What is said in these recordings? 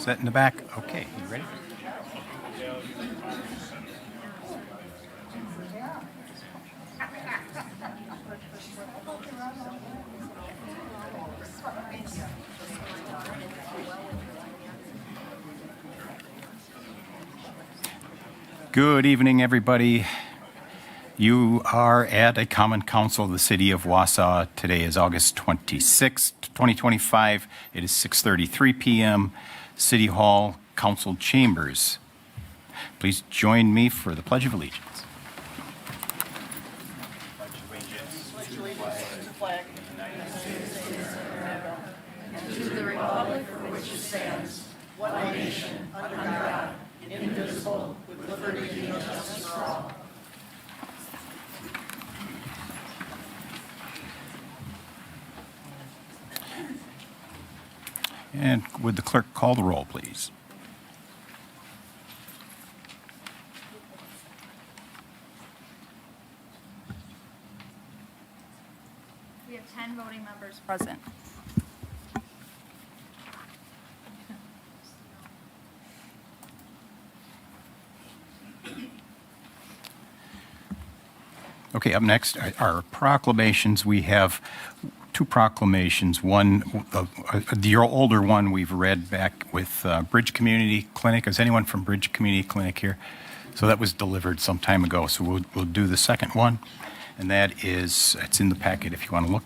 Set in the back. Okay, you ready? Good evening, everybody. You are at a common council of the city of Wausau. Today is August 26th, 2025. It is 6:33 p.m. City Hall Council Chambers. Please join me for the Pledge of Allegiance. To the republic for which it stands, one nation, under God, indivisible, with liberty and justice for all. And would the clerk call the roll, please? We have 10 voting members present. Okay, up next are proclamations. We have two proclamations. One, the older one we've read back with Bridge Community Clinic. Is anyone from Bridge Community Clinic here? So that was delivered some time ago. So we'll do the second one. And that is, it's in the packet if you want to look.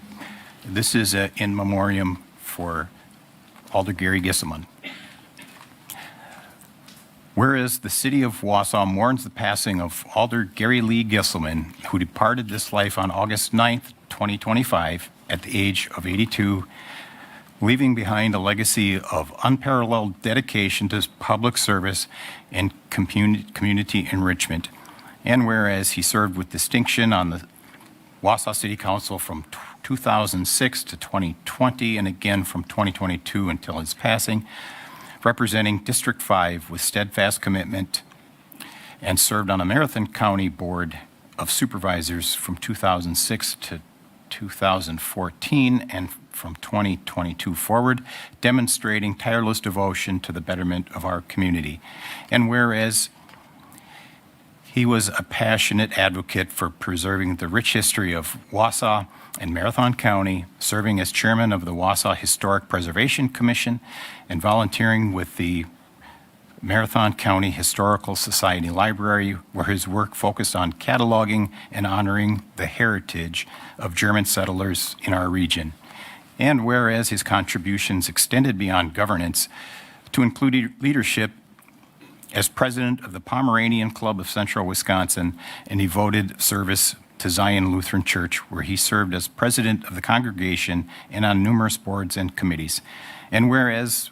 This is in Memoriam for Alder Gary Gisselman. Whereas the city of Wausau mourns the passing of Alder Gary Lee Gisselman, who departed this life on August 9th, 2025, at the age of 82, leaving behind a legacy of unparalleled dedication to public service and community enrichment. And whereas he served with distinction on the Wausau City Council from 2006 to 2020, and again from 2022 until his passing, representing District 5 with steadfast commitment, and served on the Marathon County Board of Supervisors from 2006 to 2014 and from 2022 forward, demonstrating tireless devotion to the betterment of our community. And whereas he was a passionate advocate for preserving the rich history of Wausau and Marathon County, serving as chairman of the Wausau Historic Preservation Commission and volunteering with the Marathon County Historical Society Library, where his work focused on cataloging and honoring the heritage of German settlers in our region. And whereas his contributions extended beyond governance to include leadership as president of the Pomeranian Club of Central Wisconsin and devoted service to Zion Lutheran Church, where he served as president of the congregation and on numerous boards and committees. And whereas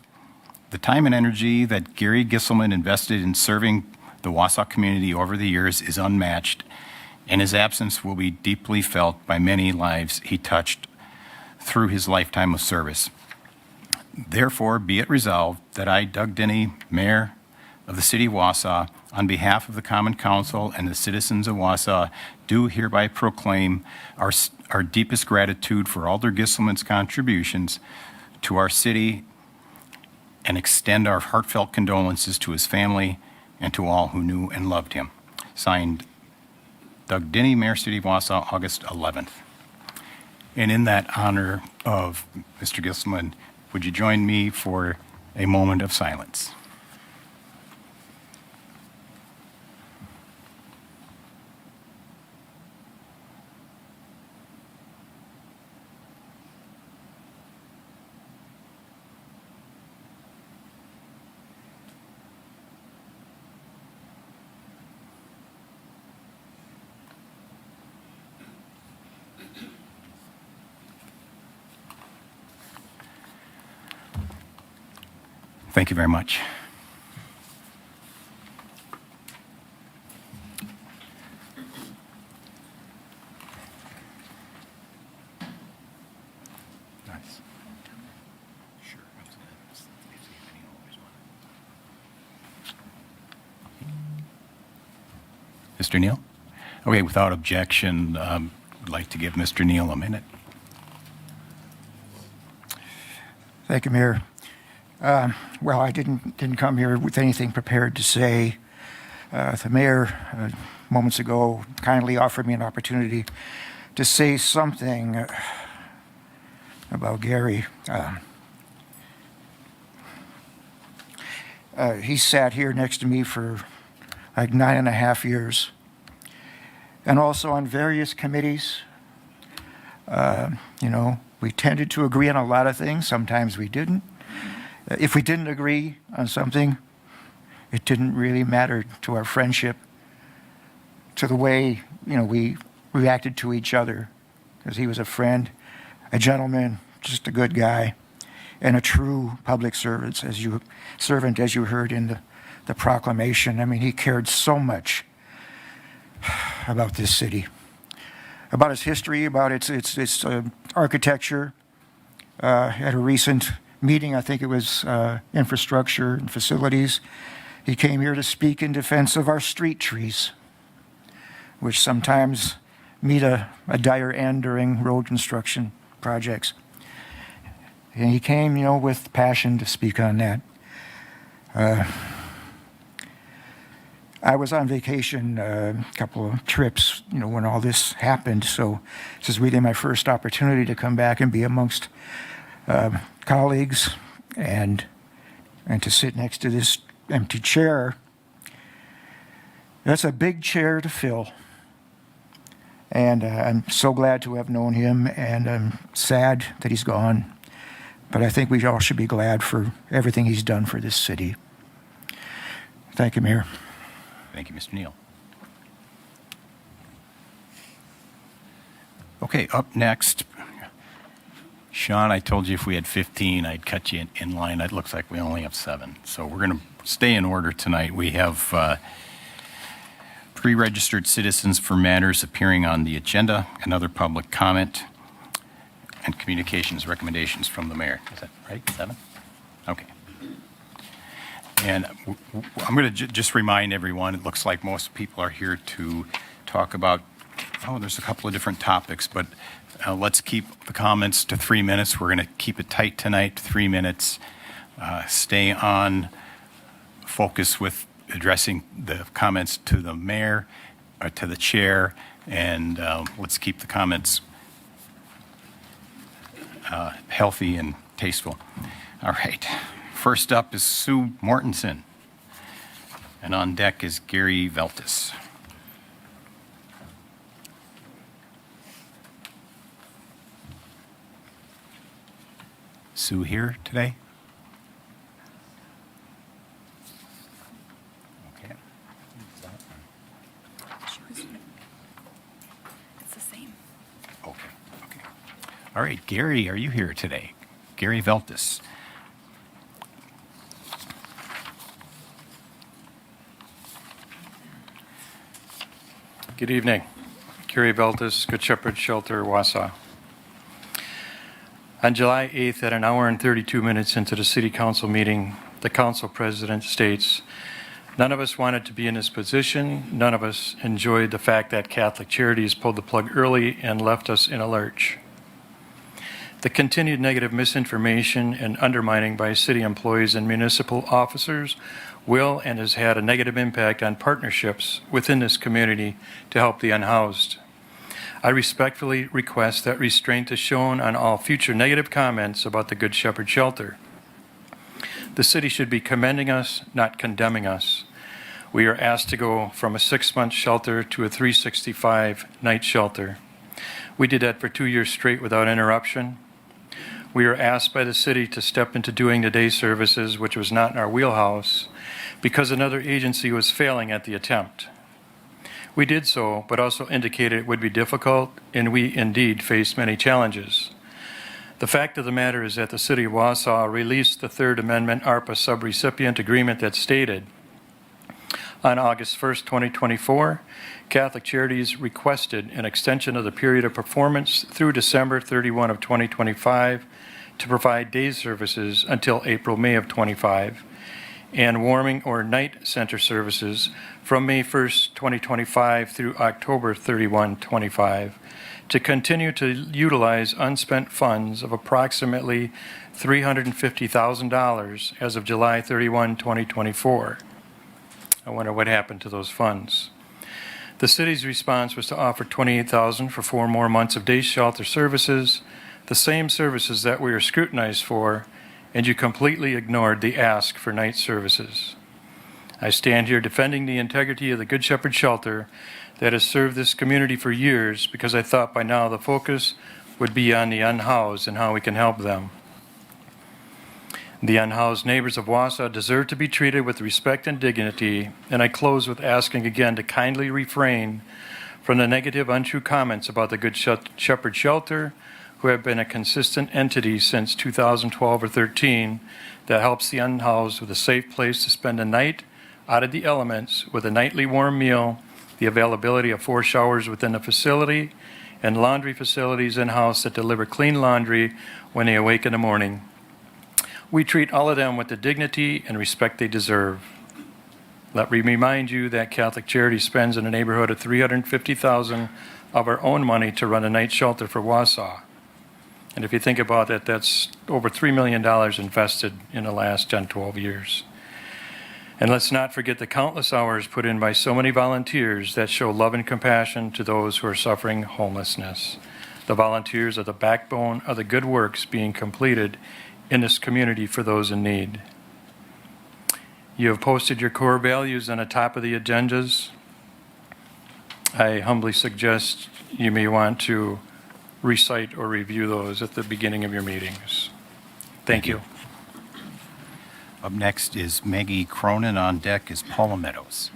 the time and energy that Gary Gisselman invested in serving the Wausau community over the years is unmatched, and his absence will be deeply felt by many lives he touched through his lifetime of service. Therefore, be it resolved that I, Doug Denny, Mayor of the City of Wausau, on behalf of the Common Council and the citizens of Wausau, do hereby proclaim our deepest gratitude for Alder Gisselman's contributions to our city and extend our heartfelt condolences to his family and to all who knew and loved him. Signed, Doug Denny, Mayor, City of Wausau, August 11th. And in that honor of Mr. Gisselman, would you join me for a moment of silence? Thank you very much. Nice. Sure. Mr. Neal? Okay, without objection, I'd like to give Mr. Neal a minute. Thank you, Mayor. Well, I didn't come here with anything prepared to say. The mayor, moments ago, kindly offered me an opportunity to say something about Gary. He sat here next to me for like 9.5 years, and also on various committees. We tended to agree on a lot of things. Sometimes we didn't. If we didn't agree on something, it didn't really matter to our friendship, to the way, we reacted to each other, because he was a friend, a gentleman, just a good guy, and a true public servant, as you heard in the proclamation. I mean, he cared so much about this city, about its history, about its architecture. At a recent meeting, I think it was infrastructure and facilities, he came here to speak in defense of our street trees, which sometimes meet a dire end during road construction projects. And he came, with passion to speak on that. I was on vacation a couple of trips, when all this happened. So this is really my first opportunity to come back and be amongst colleagues and to sit next to this empty chair. That's a big chair to fill. And I'm so glad to have known him, and I'm sad that he's gone. But I think we all should be glad for everything he's done for this city. Thank you, Mayor. Thank you, Mr. Neal. Okay, up next, Sean, I told you if we had 15, I'd cut you in line. It looks like we only have 7. So we're going to stay in order tonight. We have pre-registered citizens for matters appearing on the agenda, another public comment, and communications recommendations from the mayor. Is that right? 7? Okay. And I'm going to just remind everyone, it looks like most people are here to talk about, there's a couple of different topics, but let's keep the comments to 3 minutes. We're going to keep it tight tonight, 3 minutes. Stay on focus with addressing the comments to the mayor, or to the chair, and let's keep the comments healthy and tasteful. All right. First up is Sue Mortensen, and on deck is Gary Veltis. Sue here today? Okay. It's the same. Okay. All right, Gary, are you here today? Gary Veltis. Good evening. Gary Veltis, Good Shepherd Shelter, Wausau. On July 8th, at an hour and 32 minutes into the City Council meeting, the Council President states, "None of us wanted to be in this position. None of us enjoyed the fact that Catholic Charities pulled the plug early and left us in a lurch. The continued negative misinformation and undermining by city employees and municipal officers will and has had a negative impact on partnerships within this community to help the unhoused. I respectfully request that restraint is shown on all future negative comments about the Good Shepherd Shelter. The city should be commending us, not condemning us. We are asked to go from a 6-month shelter to a 365-night shelter. We did that for 2 years straight without interruption. We were asked by the city to step into doing the day services, which was not in our wheelhouse, because another agency was failing at the attempt. We did so, but also indicated it would be difficult, and we indeed faced many challenges. The fact of the matter is that the City of Wausau released the Third Amendment ARPA subrecipient agreement that stated, on August 1st, 2024, Catholic Charities requested an extension of the period of performance through December 31 of 2025 to provide day services until April, May of 25, and warming or night center services from May 1st, 2025 through October 31, 25, to continue to utilize unspent funds of approximately $350,000 as of July 31, 2024. I wonder what happened to those funds. The city's response was to offer $28,000 for 4 more months of day shelter services, the same services that we are scrutinized for, and you completely ignored the ask for night services. I stand here defending the integrity of the Good Shepherd Shelter that has served this community for years because I thought by now the focus would be on the unhoused and how we can help them. The unhoused neighbors of Wausau deserve to be treated with respect and dignity, and I close with asking again to kindly refrain from the negative, untrue comments about the Good Shepherd Shelter, who have been a consistent entity since 2012 or 13 that helps the unhoused with a safe place to spend a night out of the elements with a nightly warm meal, the availability of 4 showers within the facility, and laundry facilities in-house that deliver clean laundry when they awake in the morning. We treat all of them with the dignity and respect they deserve. Let me remind you that Catholic Charity spends in the neighborhood of $350,000 of our own money to run a night shelter for Wausau. And if you think about it, that's over $3 million invested in the last 10, 12 years. And let's not forget the countless hours put in by so many volunteers that show love and compassion to those who are suffering homelessness. The volunteers are the backbone of the good works being completed in this community for those in need. You have posted your core values on the top of the agendas. I humbly suggest you may want to recite or review those at the beginning of your meetings. Thank you. Up next is Maggie Cronin. On deck is Paula Meadows.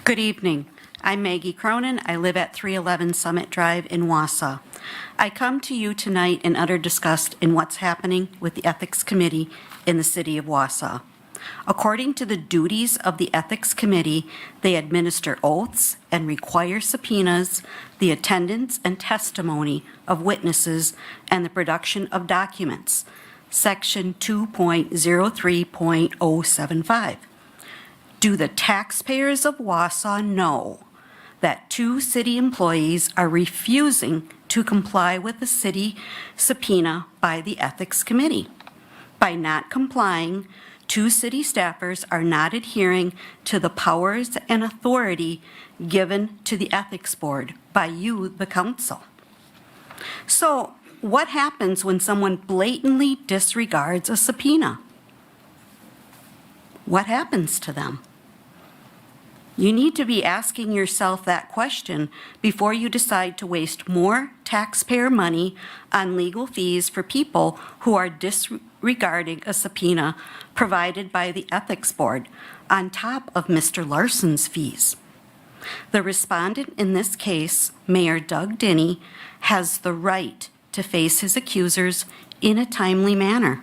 Good evening. I'm Maggie Cronin. I live at 311 Summit Drive in Wausau. I come to you tonight and utter disgust in what's happening with the Ethics Committee in the city of Wausau. According to the duties of the Ethics Committee, they administer oaths and require subpoenas, the attendance and testimony of witnesses, and the production of documents. Section 2.03.075. Do the taxpayers of Wausau know that 2 city employees are refusing to comply with the city subpoena by the Ethics Committee? By not complying, 2 city staffers are not adhering to the powers and authority given to the Ethics Board by you, the council. So, what happens when someone blatantly disregards a subpoena? What happens to them? You need to be asking yourself that question before you decide to waste more taxpayer money on legal fees for people who are disregarding a subpoena provided by the Ethics Board on top of Mr. Larson's fees. The respondent in this case, Mayor Doug Denny, has the right to face his accusers in a timely manner.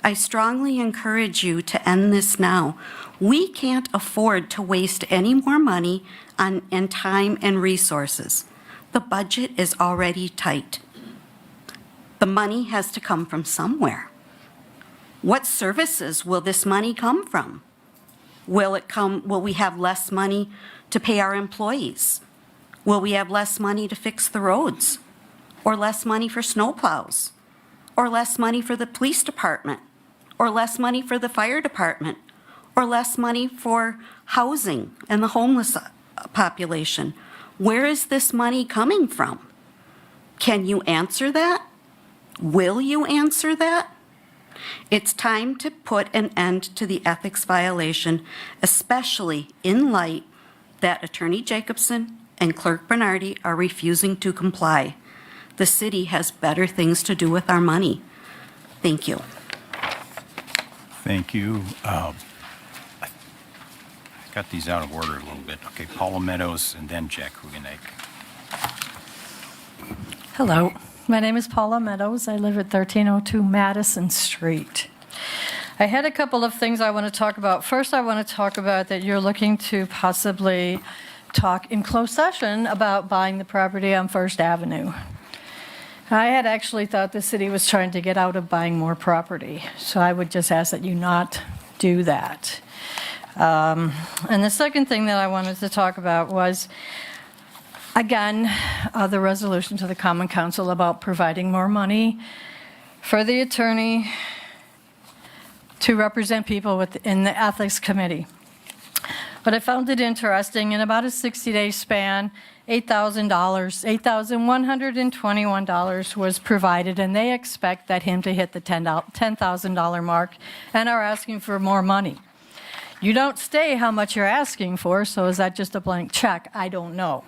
I strongly encourage you to end this now. We can't afford to waste any more money and time and resources. The budget is already tight. The money has to come from somewhere. What services will this money come from? Will we have less money to pay our employees? Will we have less money to fix the roads? Or less money for snowplows? Or less money for the police department? Or less money for the fire department? Or less money for housing and the homeless population? Where is this money coming from? Can you answer that? Will you answer that? It's time to put an end to the ethics violation, especially in light that Attorney Jacobson and Clerk Bernardi are refusing to comply. The city has better things to do with our money. Thank you. Thank you. I got these out of order a little bit. Okay, Paula Meadows and then Jack Hugenek. Hello, my name is Paula Meadows. I live at 1302 Madison Street. I had a couple of things I want to talk about. First, I want to talk about that you're looking to possibly talk in closed session about buying the property on First Avenue. I had actually thought the city was trying to get out of buying more property, so I would just ask that you not do that. And the second thing that I wanted to talk about was, again, the resolution to the Common Council about providing more money for the attorney to represent people in the Ethics Committee. But I found it interesting, in about a 60-day span, $8,121 was provided, and they expect that him to hit the $10,000 mark and are asking for more money. You don't state how much you're asking for, so is that just a blank check? I don't know.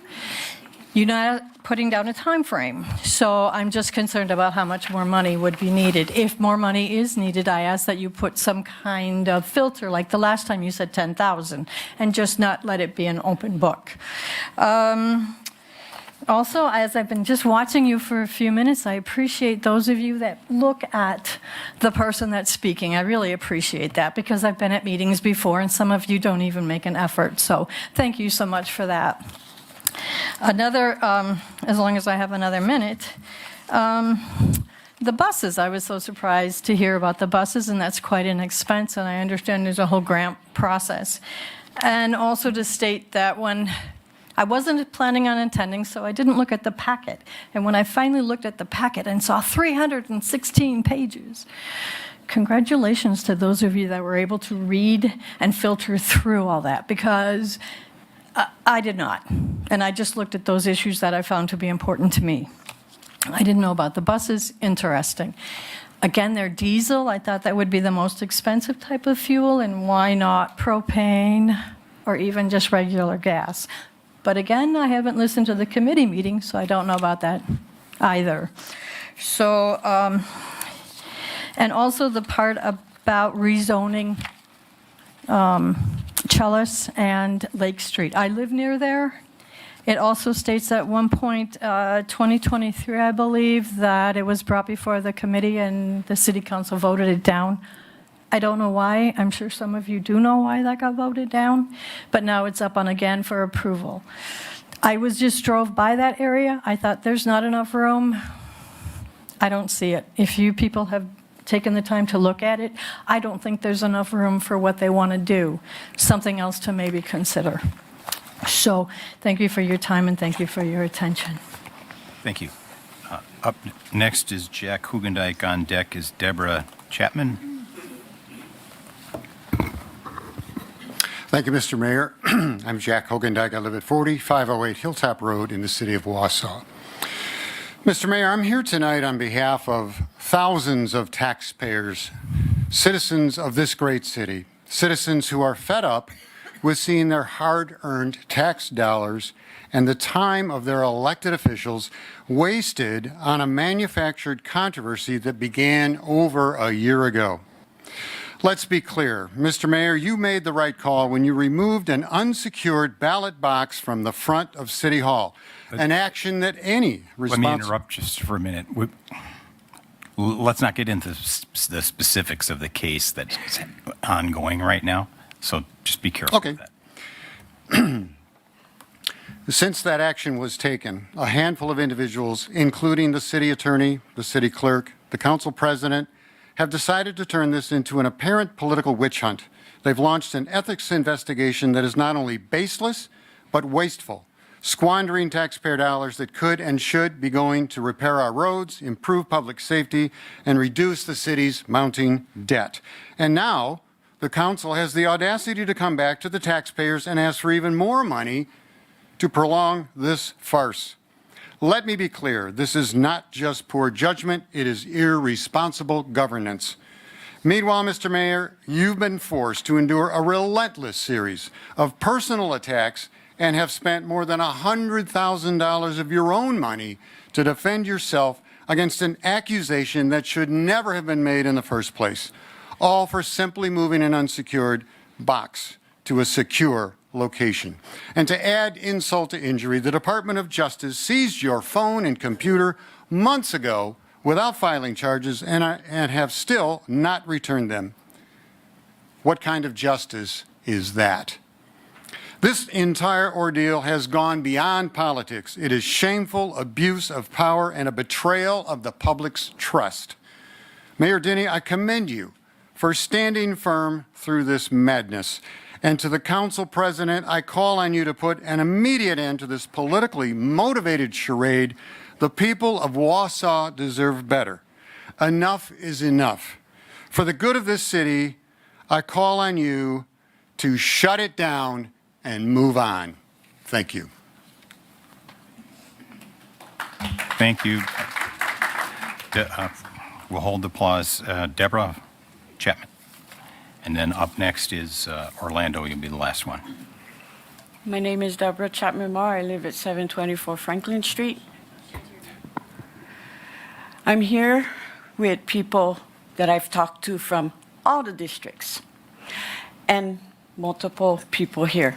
You're not putting down a time frame, so I'm just concerned about how much more money would be needed. If more money is needed, I ask that you put some kind of filter, like the last time you said 10,000, and just not let it be an open book. Also, as I've been just watching you for a few minutes, I appreciate those of you that look at the person that's speaking. I really appreciate that, because I've been at meetings before and some of you don't even make an effort. So thank you so much for that. As long as I have another minute, the buses, I was so surprised to hear about the buses, and that's quite an expense, and I understand there's a whole grant process. And also to state that when I wasn't planning on attending, so I didn't look at the packet. And when I finally looked at the packet and saw 316 pages, congratulations to those of you that were able to read and filter through all that, because I did not. And I just looked at those issues that I found to be important to me. I didn't know about the buses. Interesting. Again, they're diesel. I thought that would be the most expensive type of fuel, and why not propane or even just regular gas? But again, I haven't listened to the committee meeting, so I don't know about that either. So, and also the part about rezoning Chalice and Lake Street. I live near there. It also states at one point, 2023, I believe, that it was brought before the committee and the city council voted it down. I don't know why. I'm sure some of you do know why that got voted down, but now it's up on again for approval. I just drove by that area. I thought there's not enough room. I don't see it. If you people have taken the time to look at it, I don't think there's enough room for what they want to do. Something else to maybe consider. So thank you for your time, and thank you for your attention. Thank you. Up next is Jack Hugendijk. On deck is Deborah Chapman. Thank you, Mr. Mayor. I'm Jack Hugendijk. I live at 4508 Hilltop Road in the city of Wausau. Mr. Mayor, I'm here tonight on behalf of thousands of taxpayers, citizens of this great city, citizens who are fed up with seeing their hard-earned tax dollars and the time of their elected officials wasted on a manufactured controversy that began over a year ago. Let's be clear. Mr. Mayor, you made the right call when you removed an unsecured ballot box from the front of City Hall, an action that any Let me interrupt just for a minute. Let's not get into the specifics of the case that's ongoing right now, so just be careful Okay. with that. Since that action was taken, a handful of individuals, including the city attorney, the city clerk, the council president, have decided to turn this into an apparent political witch hunt. They've launched an ethics investigation that is not only baseless, but wasteful, squandering taxpayer dollars that could and should be going to repair our roads, improve public safety, and reduce the city's mounting debt. And now, the council has the audacity to come back to the taxpayers and ask for even more money to prolong this farce. Let me be clear, this is not just poor judgment, it is irresponsible governance. Meanwhile, Mr. Mayor, you've been forced to endure a relentless series of personal attacks and have spent more than $100,000 of your own money to defend yourself against an accusation that should never have been made in the first place, all for simply moving an unsecured box to a secure location. And to add insult to injury, the Department of Justice seized your phone and computer months ago without filing charges and have still not returned them. What kind of justice is that? This entire ordeal has gone beyond politics. It is shameful abuse of power and a betrayal of the public's trust. Mayor Denny, I commend you for standing firm through this madness. And to the council president, I call on you to put an immediate end to this politically motivated charade. The people of Wausau deserve better. Enough is enough. For the good of this city, I call on you to shut it down and move on. Thank you. Thank you. We'll hold the applause. Deborah Chapman. And then up next is Orlando. You'll be the last one. My name is Deborah Chapman Marr. I live at 724 Franklin Street. I'm here with people that I've talked to from all the districts and multiple people here.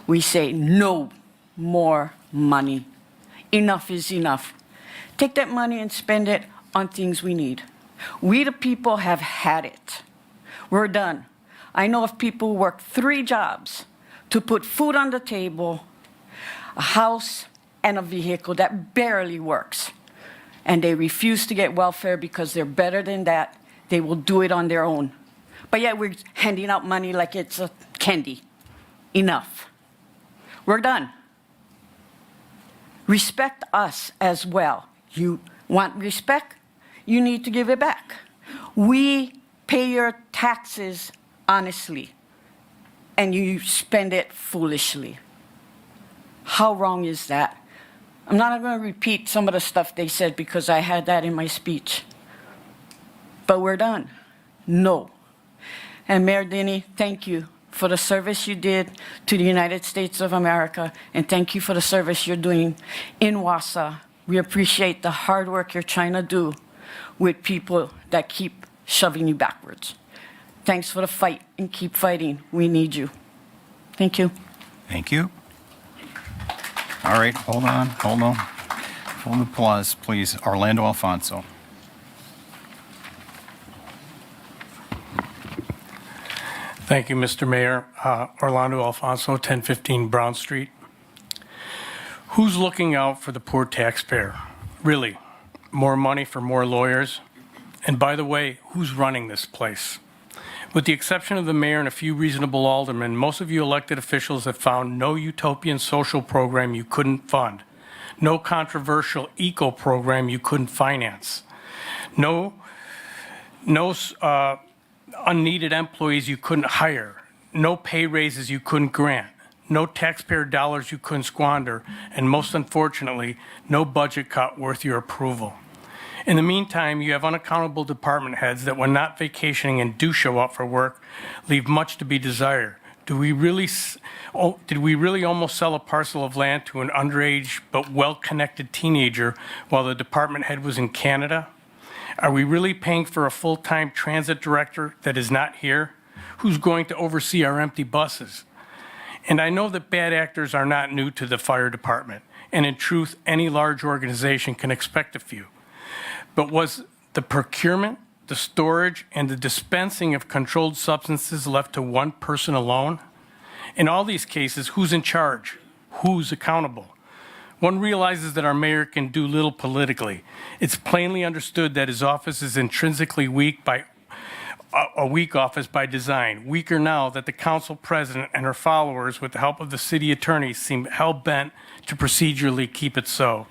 We say no more money. Enough is enough. Take that money and spend it on things we need. We the people have had it. We're done. I know of people who work 3 jobs to put food on the table, a house, and a vehicle that barely works. And they refuse to get welfare because they're better than that. They will do it on their own. But yet we're handing out money like it's a candy. Enough. We're done. Respect us as well. You want respect? You need to give it back. We pay your taxes honestly, and you spend it foolishly. How wrong is that? I'm not going to repeat some of the stuff they said because I had that in my speech. But we're done. No. And Mayor Denny, thank you for the service you did to the United States of America, and thank you for the service you're doing in Wausau. We appreciate the hard work you're trying to do with people that keep shoving you backwards. Thanks for the fight, and keep fighting. We need you. Thank you. Thank you. All right, hold on. Hold the applause, please. Orlando Alfonso. Thank you, Mr. Mayor. Orlando Alfonso, 1015 Brown Street. Who's looking out for the poor taxpayer? Really? More money for more lawyers? And by the way, who's running this place? With the exception of the mayor and a few reasonable aldermen, most of you elected officials have found no utopian social program you couldn't fund, no controversial eco program you couldn't finance, no unneeded employees you couldn't hire, no pay raises you couldn't grant, no taxpayer dollars you couldn't squander, and most unfortunately, no budget cut worth your approval. In the meantime, you have unaccountable department heads that, when not vacationing and do show up for work, leave much to be desired. Did we really almost sell a parcel of land to an underage but well-connected teenager while the department head was in Canada? Are we really paying for a full-time transit director that is not here? Who's going to oversee our empty buses? And I know that bad actors are not new to the fire department, and in truth, any large organization can expect a few. But was the procurement, the storage, and the dispensing of controlled substances left to one person alone? In all these cases, who's in charge? Who's accountable? One realizes that our mayor can do little politically. It's plainly understood that his office is intrinsically weak by a weak office by design, weaker now that the council president and her followers, with the help of the city attorney, seem hell-bent to procedurally keep it so.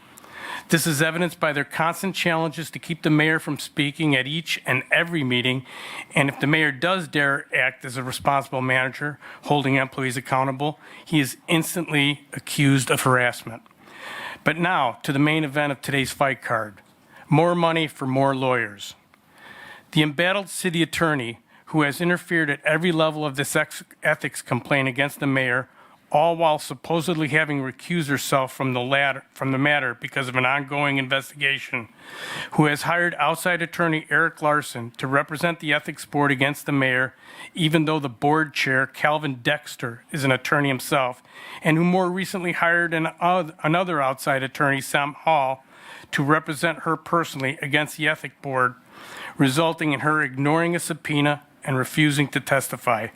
This is evidenced by their constant challenges to keep the mayor from speaking at each and every meeting, and if the mayor does dare act as a responsible manager, holding employees accountable, he is instantly accused of harassment. But now, to the main event of today's fight card, more money for more lawyers. The embattled city attorney, who has interfered at every level of this ethics complaint against the mayor, all while supposedly having recused herself from the matter because of an ongoing investigation, who has hired outside attorney Eric Larson to represent the ethics board against the mayor, even though the board chair, Calvin Dexter, is an attorney himself, and who more recently hired another outside attorney, Sam Hall, to represent her personally against the ethics board, resulting in her ignoring a subpoena and refusing to testify.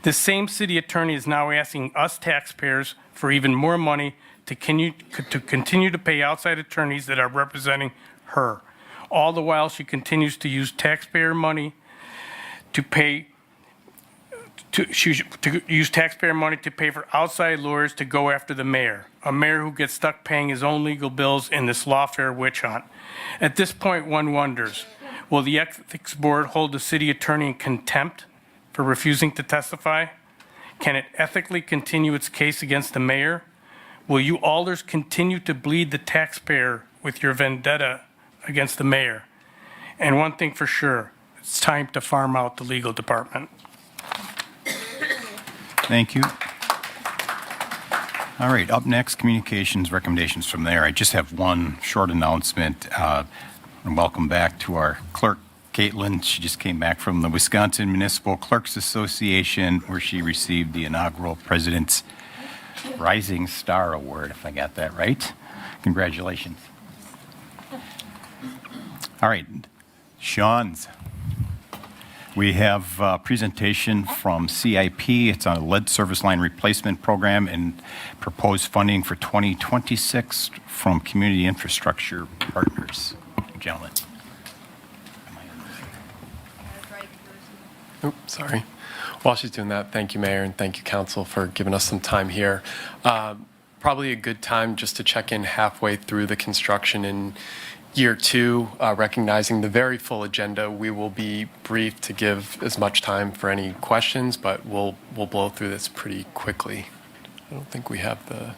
The same city attorney is now asking us taxpayers for even more money to continue to pay outside attorneys that are representing her. All the while, she continues to use taxpayer money to pay for outside lawyers to go after the mayor, a mayor who gets stuck paying his own legal bills in this lawfare witch hunt. At this point, one wonders, will the Ethics Board hold the city attorney in contempt for refusing to testify? Can it ethically continue its case against the mayor? Will you alders continue to bleed the taxpayer with your vendetta against the mayor? And one thing for sure, it's time to farm out the legal department. Thank you. All right, up next, communications recommendations from there. I just have one short announcement. And welcome back to our clerk, Caitlin. She just came back from the Wisconsin Municipal Clerks Association, where she received the inaugural President's Rising Star Award, if I got that right. Congratulations. All right, Sean's. We have a presentation from CIP. It's on a lead service line replacement program and proposed funding for 2026 from community infrastructure partners. Gentlemen. Oops, sorry. While she's doing that, thank you, Mayor, and thank you, Council, for giving us some time here. Probably a good time just to check in halfway through the construction in year two, recognizing the very full agenda. We will be brief to give as much time for any questions, but we'll blow through this pretty quickly. I don't think we have the...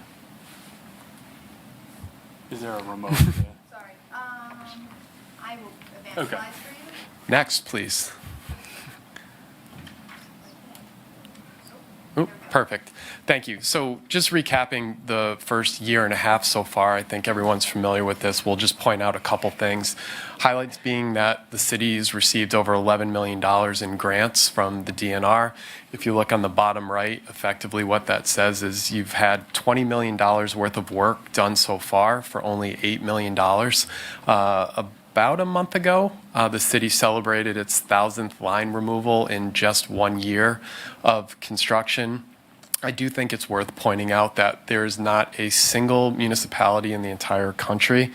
Is there a remote? Sorry. I will advance Okay. slides for you. Next, please. Oop, perfect. Thank you. So just recapping the first year and a half so far, I think everyone's familiar with this. We'll just point out a couple things. Highlights being that the city's received over $11 million in grants from the DNR. If you look on the bottom right, effectively what that says is you've had $20 million worth of work done so far for only $8 million. About a month ago, the city celebrated its 1,000th line removal in just 1 year of construction. I do think it's worth pointing out that there is not a single municipality in the entire country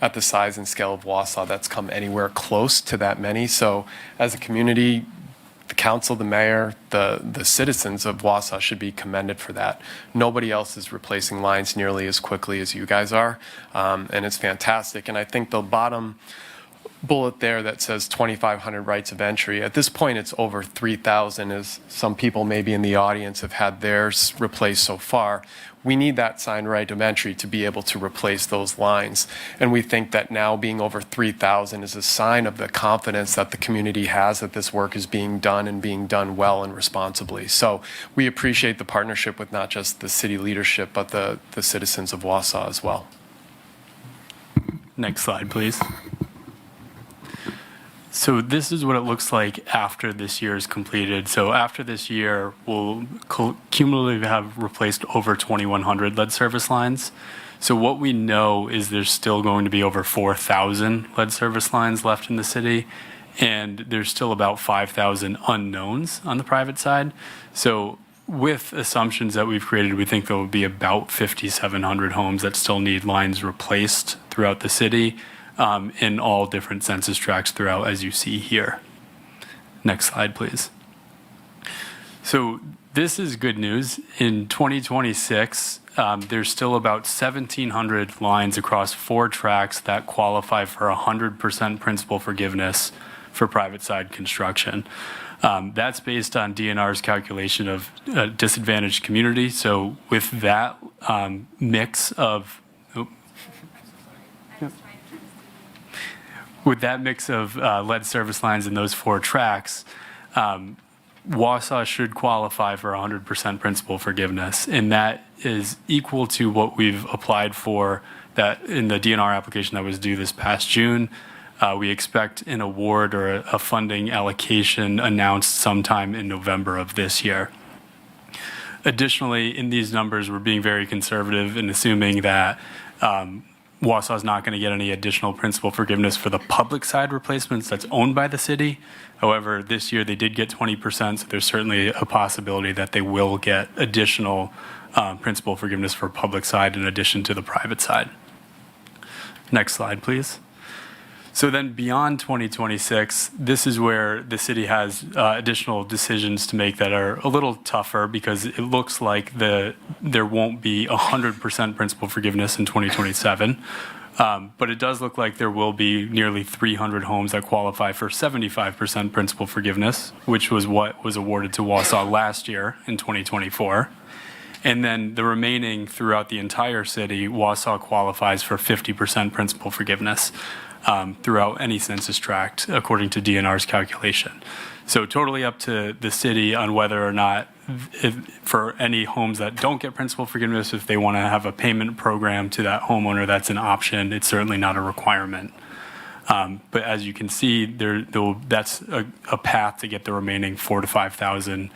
at the size and scale of Wausau that's come anywhere close to that many. So as a community, the council, the mayor, the citizens of Wausau should be commended for that. Nobody else is replacing lines nearly as quickly as you guys are, and it's fantastic. And I think the bottom bullet there that says 2,500 rights of entry. At this point, it's over 3,000, as some people maybe in the audience have had theirs replaced so far. We need that signed right of entry to be able to replace those lines. And we think that now being over 3,000 is a sign of the confidence that the community has that this work is being done and being done well and responsibly. So we appreciate the partnership with not just the city leadership, but the citizens of Wausau as well. Next slide, please. So this is what it looks like after this year is completed. So after this year, we'll cumulatively have replaced over 2,100 lead service lines. So what we know is there's still going to be over 4,000 lead service lines left in the city, and there's still about 5,000 unknowns on the private side. So with assumptions that we've created, we think there will be about 5,700 homes that still need lines replaced throughout the city. In all different census tracts throughout, as you see here. Next slide, please. So this is good news. In 2026, there's still about 1,700 lines across 4 tracts that qualify for 100% principal forgiveness for private side construction. That's based on DNR's calculation of disadvantaged community. So with that mix of lead service lines in those 4 tracks, Wausau should qualify for 100% principal forgiveness, and that is equal to what we've applied for that in the DNR application that was due this past June. We expect an award or a funding allocation announced sometime in November of this year. Additionally, in these numbers, we're being very conservative in assuming that Wausau is not going to get any additional principal forgiveness for the public side replacements that's owned by the city. However, this year they did get 20%, so there's certainly a possibility that they will get additional principal forgiveness for public side in addition to the private side. Next slide, please. So then beyond 2026, this is where the city has additional decisions to make that are a little tougher because it looks like there won't be 100% principal forgiveness in 2027. But it does look like there will be nearly 300 homes that qualify for 75% principal forgiveness, which was what was awarded to Wausau last year in 2024. And then the remaining throughout the entire city, Wausau qualifies for 50% principal forgiveness throughout any census tract, according to DNR's calculation. So totally up to the city on whether or not, for any homes that don't get principal forgiveness, if they want to have a payment program to that homeowner, that's an option. It's certainly not a requirement. But as you can see, that's a path to get the remaining 4,000 to 5,000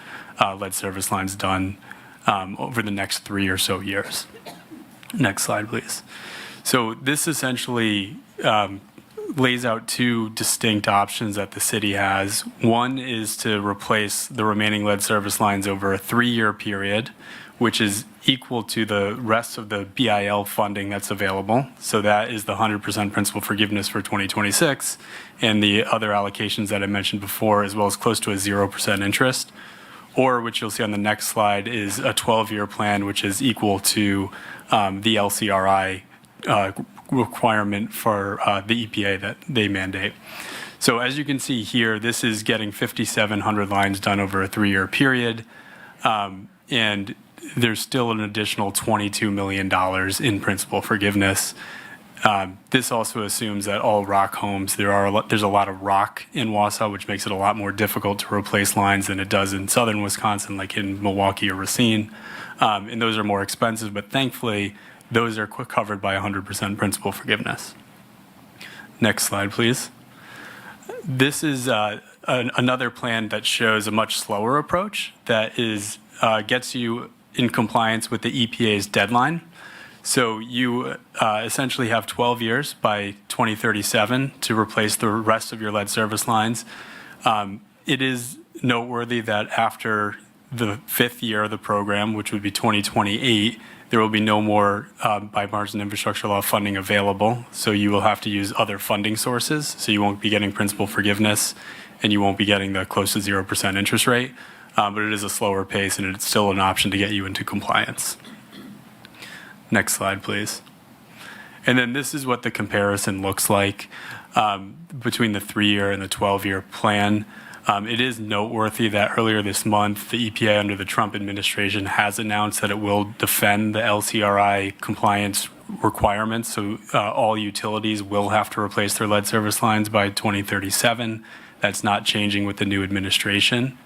lead service lines done over the next 3 or so years. Next slide, please. So this essentially lays out two distinct options that the city has. One is to replace the remaining lead service lines over a 3-year period, which is equal to the rest of the BIL funding that's available. So that is the 100% principal forgiveness for 2026, and the other allocations that I mentioned before, as well as close to a 0% interest. Or, which you'll see on the next slide, is a 12-year plan, which is equal to the LCRI requirement for the EPA that they mandate. So as you can see here, this is getting 5,700 lines done over a 3-year period, and there's still an additional $22 million in principal forgiveness. This also assumes that all rock homes, there's a lot of rock in Wausau, which makes it a lot more difficult to replace lines than it does in southern Wisconsin, like in Milwaukee or Racine. And those are more expensive, but thankfully, those are covered by 100% principal forgiveness. Next slide, please. This is another plan that shows a much slower approach that gets you in compliance with the EPA's deadline. So you essentially have 12 years by 2037 to replace the rest of your lead service lines. It is noteworthy that after the 5th year of the program, which would be 2028, there will be no more bipartisan infrastructure law funding available. So you will have to use other funding sources. So you won't be getting principal forgiveness, and you won't be getting the close to 0% interest rate. But it is a slower pace, and it's still an option to get you into compliance. Next slide, please. And then this is what the comparison looks like between the 3-year and the 12-year plan. It is noteworthy that earlier this month, the EPA under the Trump administration has announced that it will defend the LCRI compliance requirements. So all utilities will have to replace their lead service lines by 2037. That's not changing with the new administration.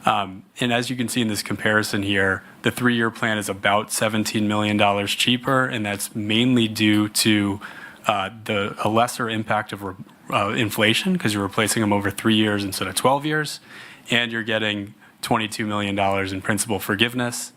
And as you can see in this comparison here, the 3-year plan is about $17 million cheaper, and that's mainly due to a lesser impact of inflation, because you're replacing them over 3 years instead of 12 years, and you're getting $22 million in principal forgiveness,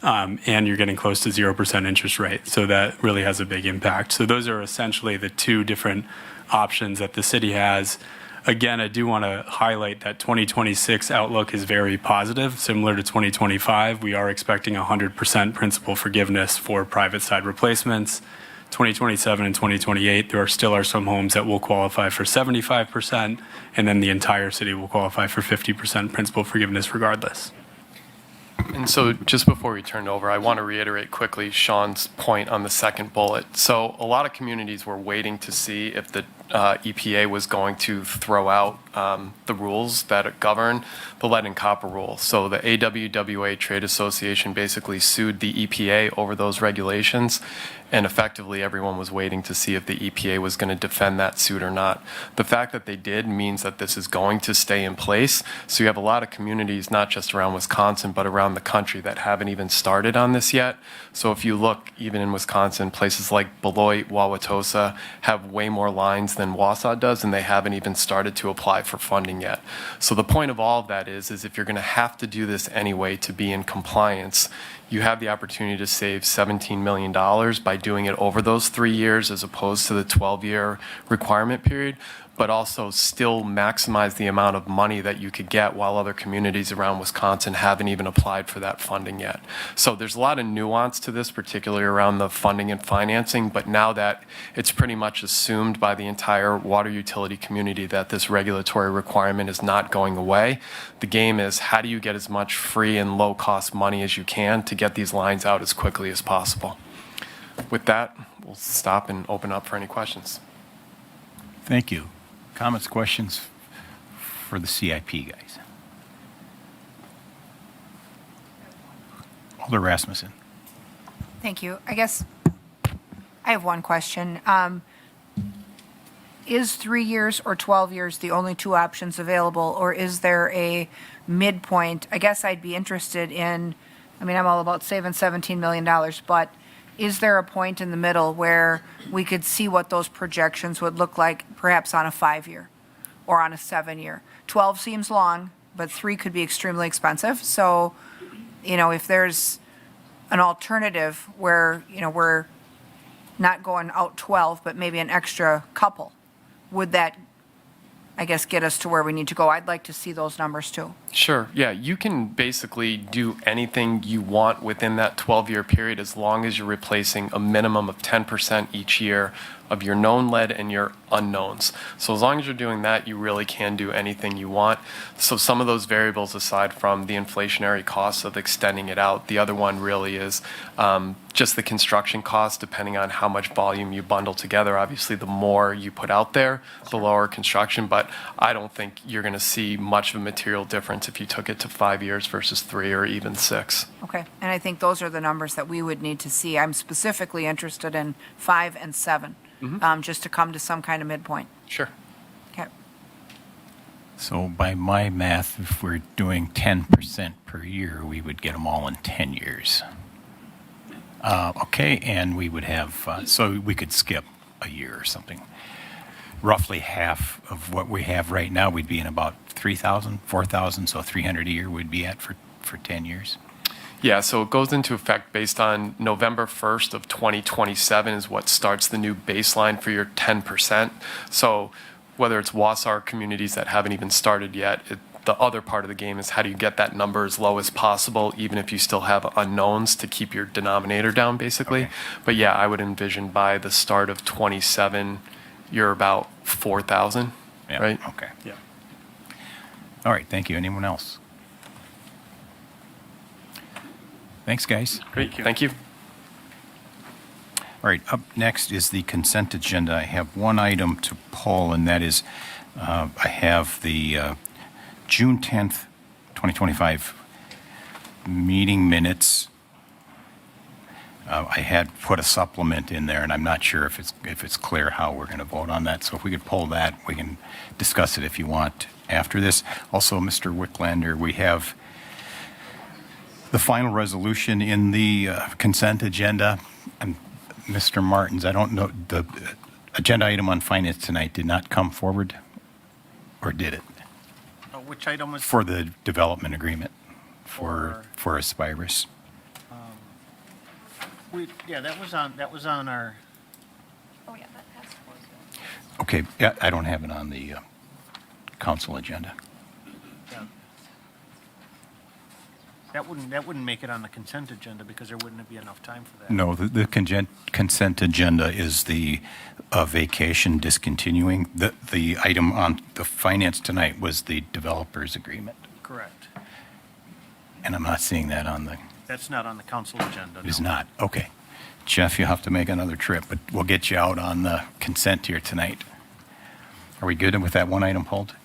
and you're getting close to 0% interest rate. So that really has a big impact. So those are essentially the two different options that the city has. Again, I do want to highlight that 2026 outlook is very positive. Similar to 2025, we are expecting 100% principal forgiveness for private side replacements. 2027 and 2028, there are some homes that will qualify for 75%, and then the entire city will qualify for 50% principal forgiveness regardless. And so just before we turn it over, I want to reiterate quickly Sean's point on the second bullet. So a lot of communities were waiting to see if the EPA was going to throw out the rules that govern the lead and copper rule. So the AWWA Trade Association basically sued the EPA over those regulations, and effectively everyone was waiting to see if the EPA was going to defend that suit or not. The fact that they did means that this is going to stay in place. So you have a lot of communities, not just around Wisconsin, but around the country that haven't even started on this yet. So if you look even in Wisconsin, places like Beloit, Wauwatosa have way more lines than Wausau does, and they haven't even started to apply for funding yet. So the point of all of that is if you're going to have to do this anyway to be in compliance, you have the opportunity to save $17 million by doing it over those 3 years as opposed to the 12-year requirement period, but also still maximize the amount of money that you could get while other communities around Wisconsin haven't even applied for that funding yet. So there's a lot of nuance to this, particularly around the funding and financing, but now that it's pretty much assumed by the entire water utility community that this regulatory requirement is not going away, the game is how do you get as much free and low-cost money as you can to get these lines out as quickly as possible. With that, we'll stop and open up for any questions. Thank you. Comments, questions for the CIP guys? Alder Rasmussen. Thank you. I guess I have one question. Is 3 years or 12 years the only two options available, or is there a midpoint? I guess I'd be interested in, I'm all about saving $17 million, but is there a point in the middle where we could see what those projections would look like, perhaps on a 5-year or on a 7-year? 12 seems long, but 3 could be extremely expensive. So, if there's an alternative where, we're not going out 12, but maybe an extra couple, would that, I guess, get us to where we need to go? I'd like to see those numbers too. Sure. Yeah, you can basically do anything you want within that 12-year period as long as you're replacing a minimum of 10% each year of your known lead and your unknowns. So as long as you're doing that, you really can do anything you want. So some of those variables, aside from the inflationary costs of extending it out, the other one really is just the construction cost, depending on how much volume you bundle together. Obviously, the more you put out there, the lower construction, but I don't think you're going to see much of a material difference if you took it to 5 years versus 3 or even 6. Okay, and I think those are the numbers that we would need to see. I'm specifically interested in 5 and 7, just to come to some kind of midpoint. Sure. Okay. So by my math, if we're doing 10% per year, we would get them all in 10 years. Okay, and we would have, so we could skip a year or something. Roughly half of what we have right now, we'd be in about 3,000, 4,000, so 300 a year we'd be at for 10 years. Yeah, so it goes into effect based on November 1st of 2027 is what starts the new baseline for your 10%. So whether it's Wausau communities that haven't even started yet, the other part of the game is how do you get that number as low as possible, even if you still have unknowns to keep your denominator down, basically. Okay. But yeah, I would envision by the start of 27, you're about 4,000, Yeah, right? okay. Yeah. All right, thank you. Anyone else? Thanks, guys. Great, thank you. All right, up next is the consent agenda. I have one item to pull, and that is I have the June 10th, 2025 meeting minutes. I had put a supplement in there, and I'm not sure if it's clear how we're going to vote on that. So if we could pull that, we can discuss it if you want after this. Also, Mr. Wicklander, we have the final resolution in the consent agenda. And Mr. Martins, I don't know, the agenda item on finance tonight did not come forward, or did it? Which item was? For the development agreement for Aspirus. Yeah, that was on our, Oh, yeah, that has to go. Okay, yeah, I don't have it on the council agenda. yeah. That wouldn't make it on the consent agenda because there wouldn't be enough time for that. No, the consent agenda is the vacation discontinuing. The item on the finance tonight was the developers agreement, Correct. and I'm not seeing that on the, That's not on the council agenda. it is no. not. Okay. Jeff, you'll have to make another trip, but we'll get you out on the consent here tonight. Are we good with that one item pulled?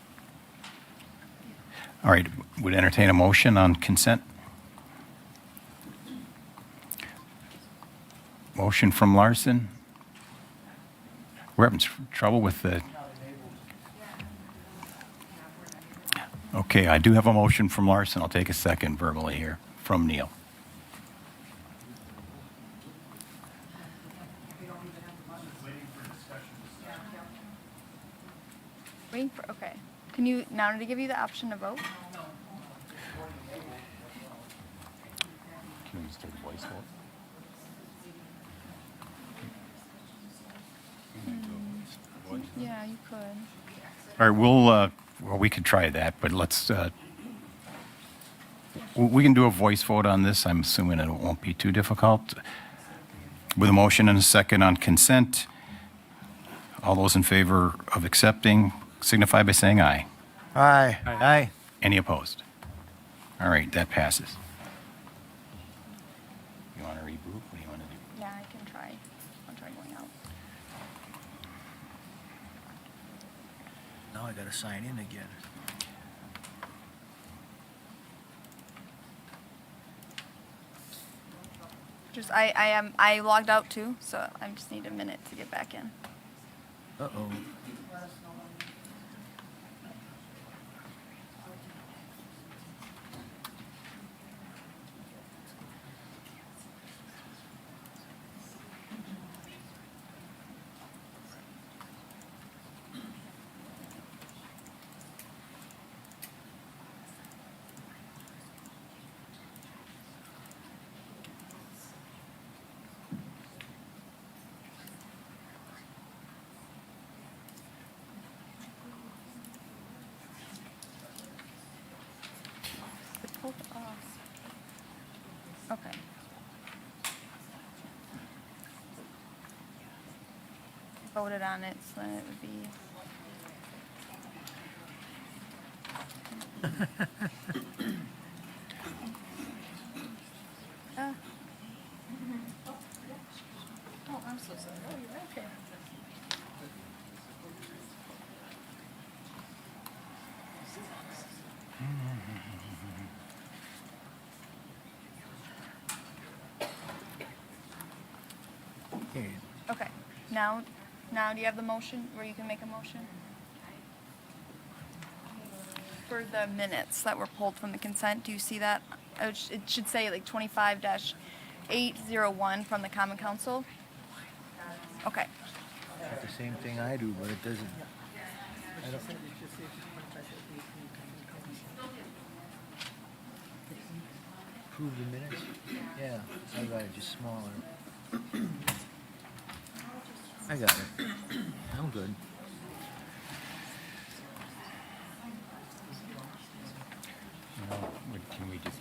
All right, would entertain a motion on consent? Motion from Larson. We're having trouble with the... Okay, I do have a motion from Larson. I'll take a second verbally here from Neil. Waiting for, okay. Can you, now to give you the option to vote? Can we just take a voice vote? Yeah, you could. All right, well, we could try that, but let's, we can do a voice vote on this. I'm assuming it won't be too difficult. With a motion and a second on consent, all those in favor of accepting signify by saying aye. Aye. Aye. Any opposed? All right, that passes. You want to reboot? What do you want to do? Yeah, I can try. I'll try going out. Now I gotta sign in again. I logged out too, so I just need a minute to get back in. Uh-oh. It pulled off. Okay. Voted on it, so then it would be. Oh, I'm so sorry. Oh, you're okay. Okay. Okay, now do you have the motion where you can make a motion? For the minutes that were pulled from the consent, do you see that? It should say like 25-801 from the Common Council. Okay, Got the same thing I do, but it doesn't. I don't. Approve the minutes? Yeah, I got it just smaller. I got it. I'm good. Can we just?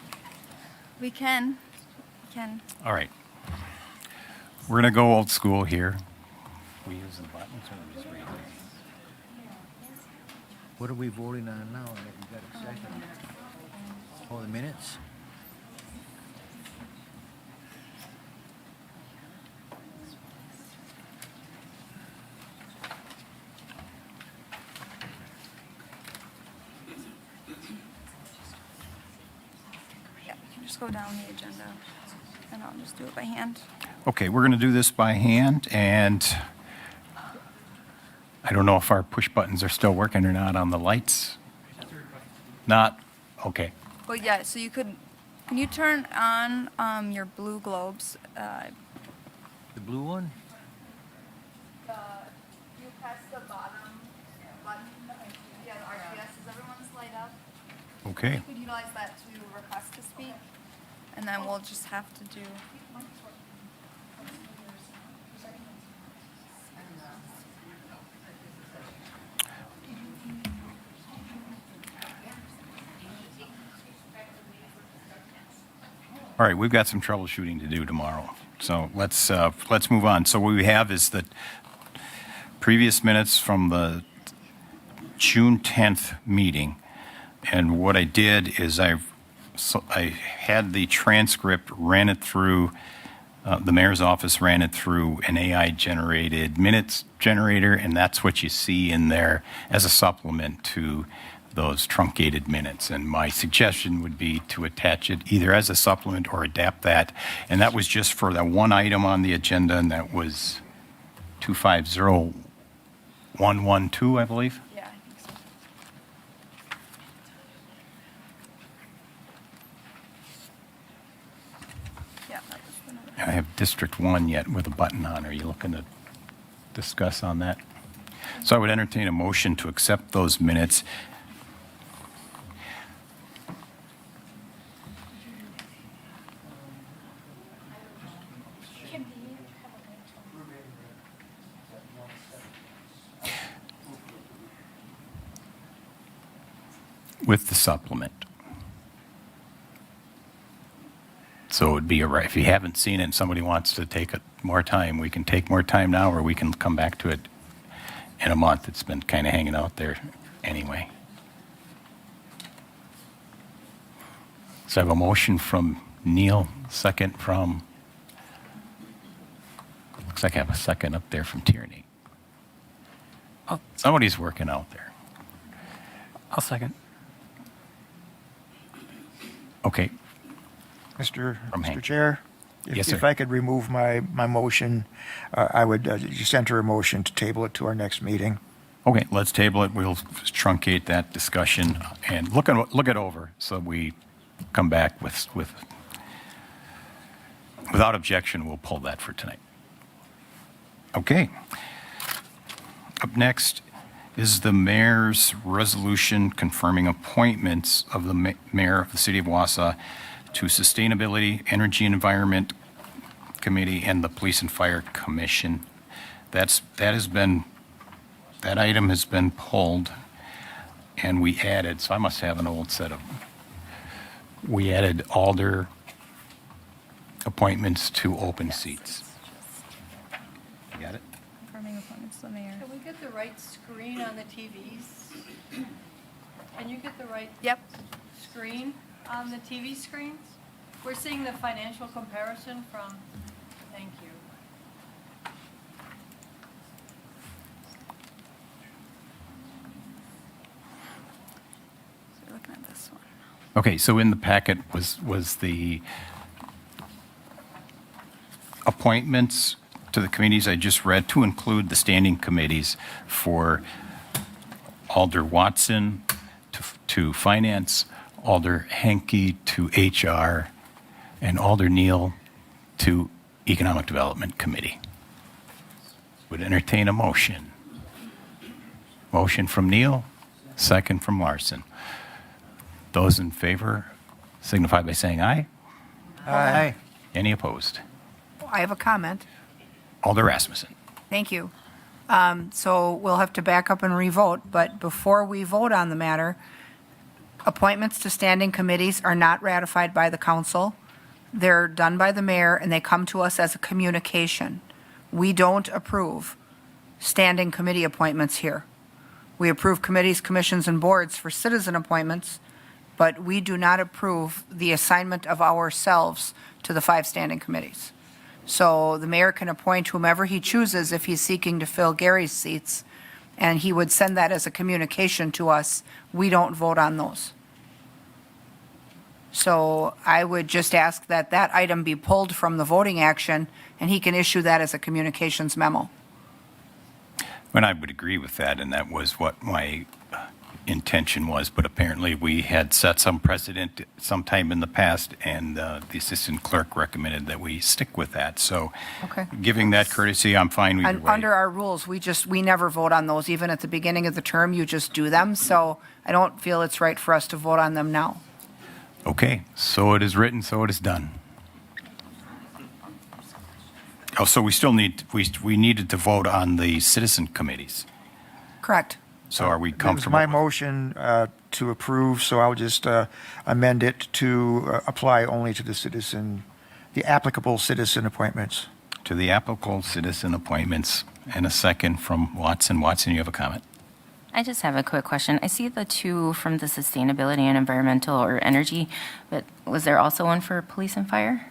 we can. All right. We're going to go old school here. We use the buttons or we just read them? What are we voting on now? You got a second? Oh, the minutes? Yeah, you can just go down the agenda, and I'll just do it by hand. Okay, we're going to do this by hand, and I don't know if our push buttons are still working or not on the lights. Not? Okay. Well, yeah. So you could. Can you turn on your blue globes? The blue one? You press the bottom button. Yeah, the RPS. Does everyone's light up? Okay. You could utilize that to request to speak, and then we'll just have to do. All right, we've got some troubleshooting to do tomorrow. So let's move on. So what we have is the previous minutes from the June 10th meeting. And what I did is I had the transcript, ran it through, the mayor's office ran it through an AI-generated minutes generator, and that's what you see in there as a supplement to those truncated minutes. And my suggestion would be to attach it either as a supplement or adapt that. And that was just for that one item on the agenda, and that was 250112, I believe. Yeah, I think so. Yeah, that was the number. I have District 1 yet with a button on. Are you looking to discuss on that? So I would entertain a motion to accept those minutes. With the supplement. So it would be, if you haven't seen it and somebody wants to take more time, we can take more time now, or we can come back to it in a month. It's been kind of hanging out there anyway. So I have a motion from Neil, second from, looks like I have a second up there from Tierney. Oh, somebody's working out there. I'll second. Okay. Mr. From Hank. Chair, Yes, sir. if I could remove my motion, I would just enter a motion to table it to our next meeting. Okay, let's table it. We'll truncate that discussion and look it over so we come back without objection. We'll pull that for tonight. Okay. Up next is the mayor's resolution confirming appointments of the mayor of the city of Wausau to Sustainability, Energy and Environment Committee and the Police and Fire Commission. That item has been pulled, and we added, so I must have an old set of, we added Alder appointments to open seats. Got it? Confirming appointments to the mayor. Can we get the right screen on the TVs? Can you get the right Yep. screen on the TV screens? We're seeing the financial comparison from, thank you. So we're looking at this one. Okay, so in the packet was the appointments to the committees I just read, to include the standing committees for Alder Watson to Finance, Alder Henke to HR, and Alder Neal to Economic Development Committee. Would entertain a motion. Motion from Neal, second from Larson. Those in favor signify by saying aye. Aye. Any opposed? I have a comment. Alder Rasmussen. Thank you. So we'll have to back up and revote, but before we vote on the matter, appointments to standing committees are not ratified by the council. They're done by the mayor, and they come to us as a communication. We don't approve standing committee appointments here. We approve committees, commissions, and boards for citizen appointments, but we do not approve the assignment of ourselves to the 5 standing committees. So the mayor can appoint whomever he chooses if he's seeking to fill Gary's seats, and he would send that as a communication to us. We don't vote on those. So I would just ask that that item be pulled from the voting action, and he can issue that as a communications memo. And I would agree with that, and that was what my intention was, but apparently we had set some precedent sometime in the past, and the assistant clerk recommended that we stick with that. So Okay. giving that courtesy, I'm fine either And way. under our rules, we never vote on those. Even at the beginning of the term, you just do them. So I don't feel it's right for us to vote on them now. Okay, so it is written, so it is done. Oh, so we still we needed to vote on the citizen committees. Correct. So are we It was comfortable? my motion to approve, so I'll just amend it to apply only to the applicable citizen appointments. To the applicable citizen appointments, and a second from Watson. Watson, you have a comment? I just have a quick question. I see the 2 from the sustainability and environmental or energy, but was there also one for police and fire?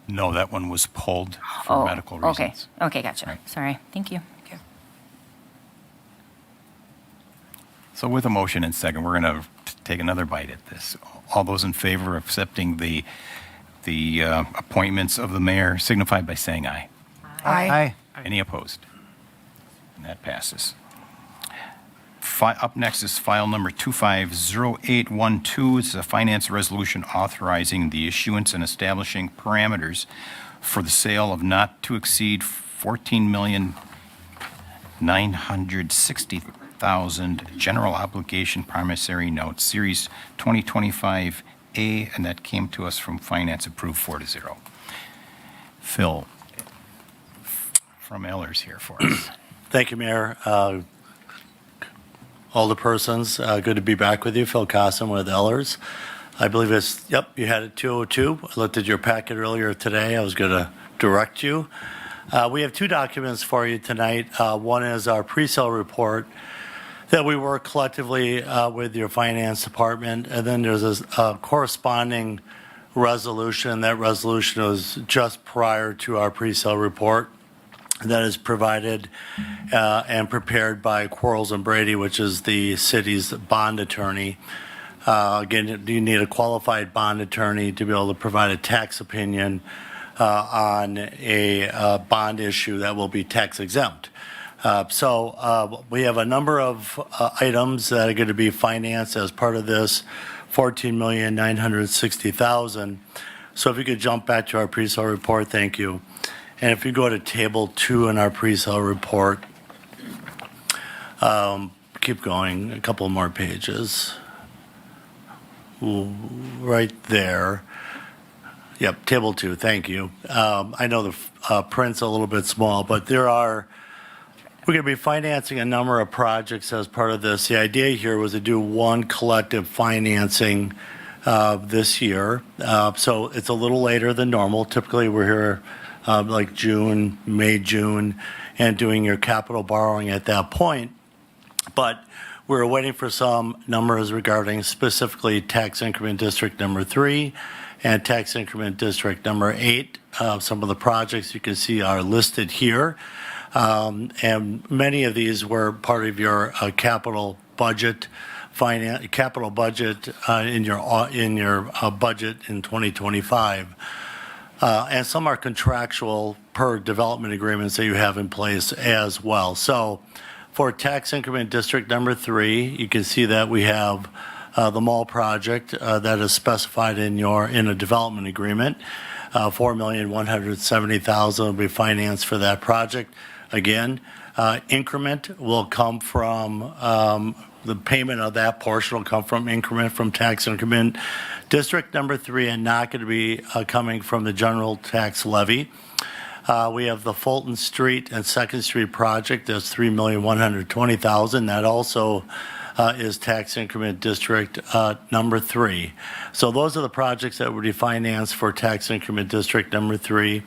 No, that one was pulled for medical reasons. Okay, okay, gotcha. Right. Sorry, thank you. So with a motion and second, we're going to take another bite at this. All those in favor of accepting the appointments of the mayor signify by saying aye. Aye. Any opposed? And that passes. Up next is file number 250812. It's a finance resolution authorizing the issuance and establishing parameters for the sale of not to exceed 14 million $960,000 general obligation promissory notes, Series 2025A, and that came to us from Finance, approved 4-0. Phil from Ellers here for us. Thank you, Mayor. All the persons, good to be back with you. Phil Cosson with Ellers. I believe it's, yep, you had it 202. I looked at your packet earlier today. I was going to direct you. We have two documents for you tonight. One is our pre-sale report that we work collectively with your finance department, and then there's a corresponding resolution. That resolution was just prior to our pre-sale report that is provided and prepared by Quarles and Brady, which is the city's bond attorney. Again, you need a qualified bond attorney to be able to provide a tax opinion on a bond issue that will be tax exempt. So we have a number of items that are going to be financed as part of this $14,960,000. So if you could jump back to our pre-sale report, thank you. And if you go to table 2 in our pre-sale report, keep going, a couple more pages. Ooh, right there. Yep, table 2, thank you. I know the print's a little bit small, but we're going to be financing a number of projects as part of this. The idea here was to do one collective financing this year. So it's a little later than normal. Typically, we're here like June, May, June, and doing your capital borrowing at that point. But we're waiting for some numbers regarding specifically tax increment district number 3 and tax increment district number 8. Some of the projects you can see are listed here. And many of these were part of your capital budget in your budget in 2025. And some are contractual per development agreements that you have in place as well. So for tax increment district number 3, you can see that we have the mall project that is specified in a development agreement. $4,170,000 will be financed for that project. Again, increment will come from the payment of that portion will come from increment from tax increment district number 3 and not going to be coming from the general tax levy. We have the Fulton Street and 2nd Street project. That's $3,120,000. That also is tax increment district number 3. So those are the projects that would be financed for tax increment district number 3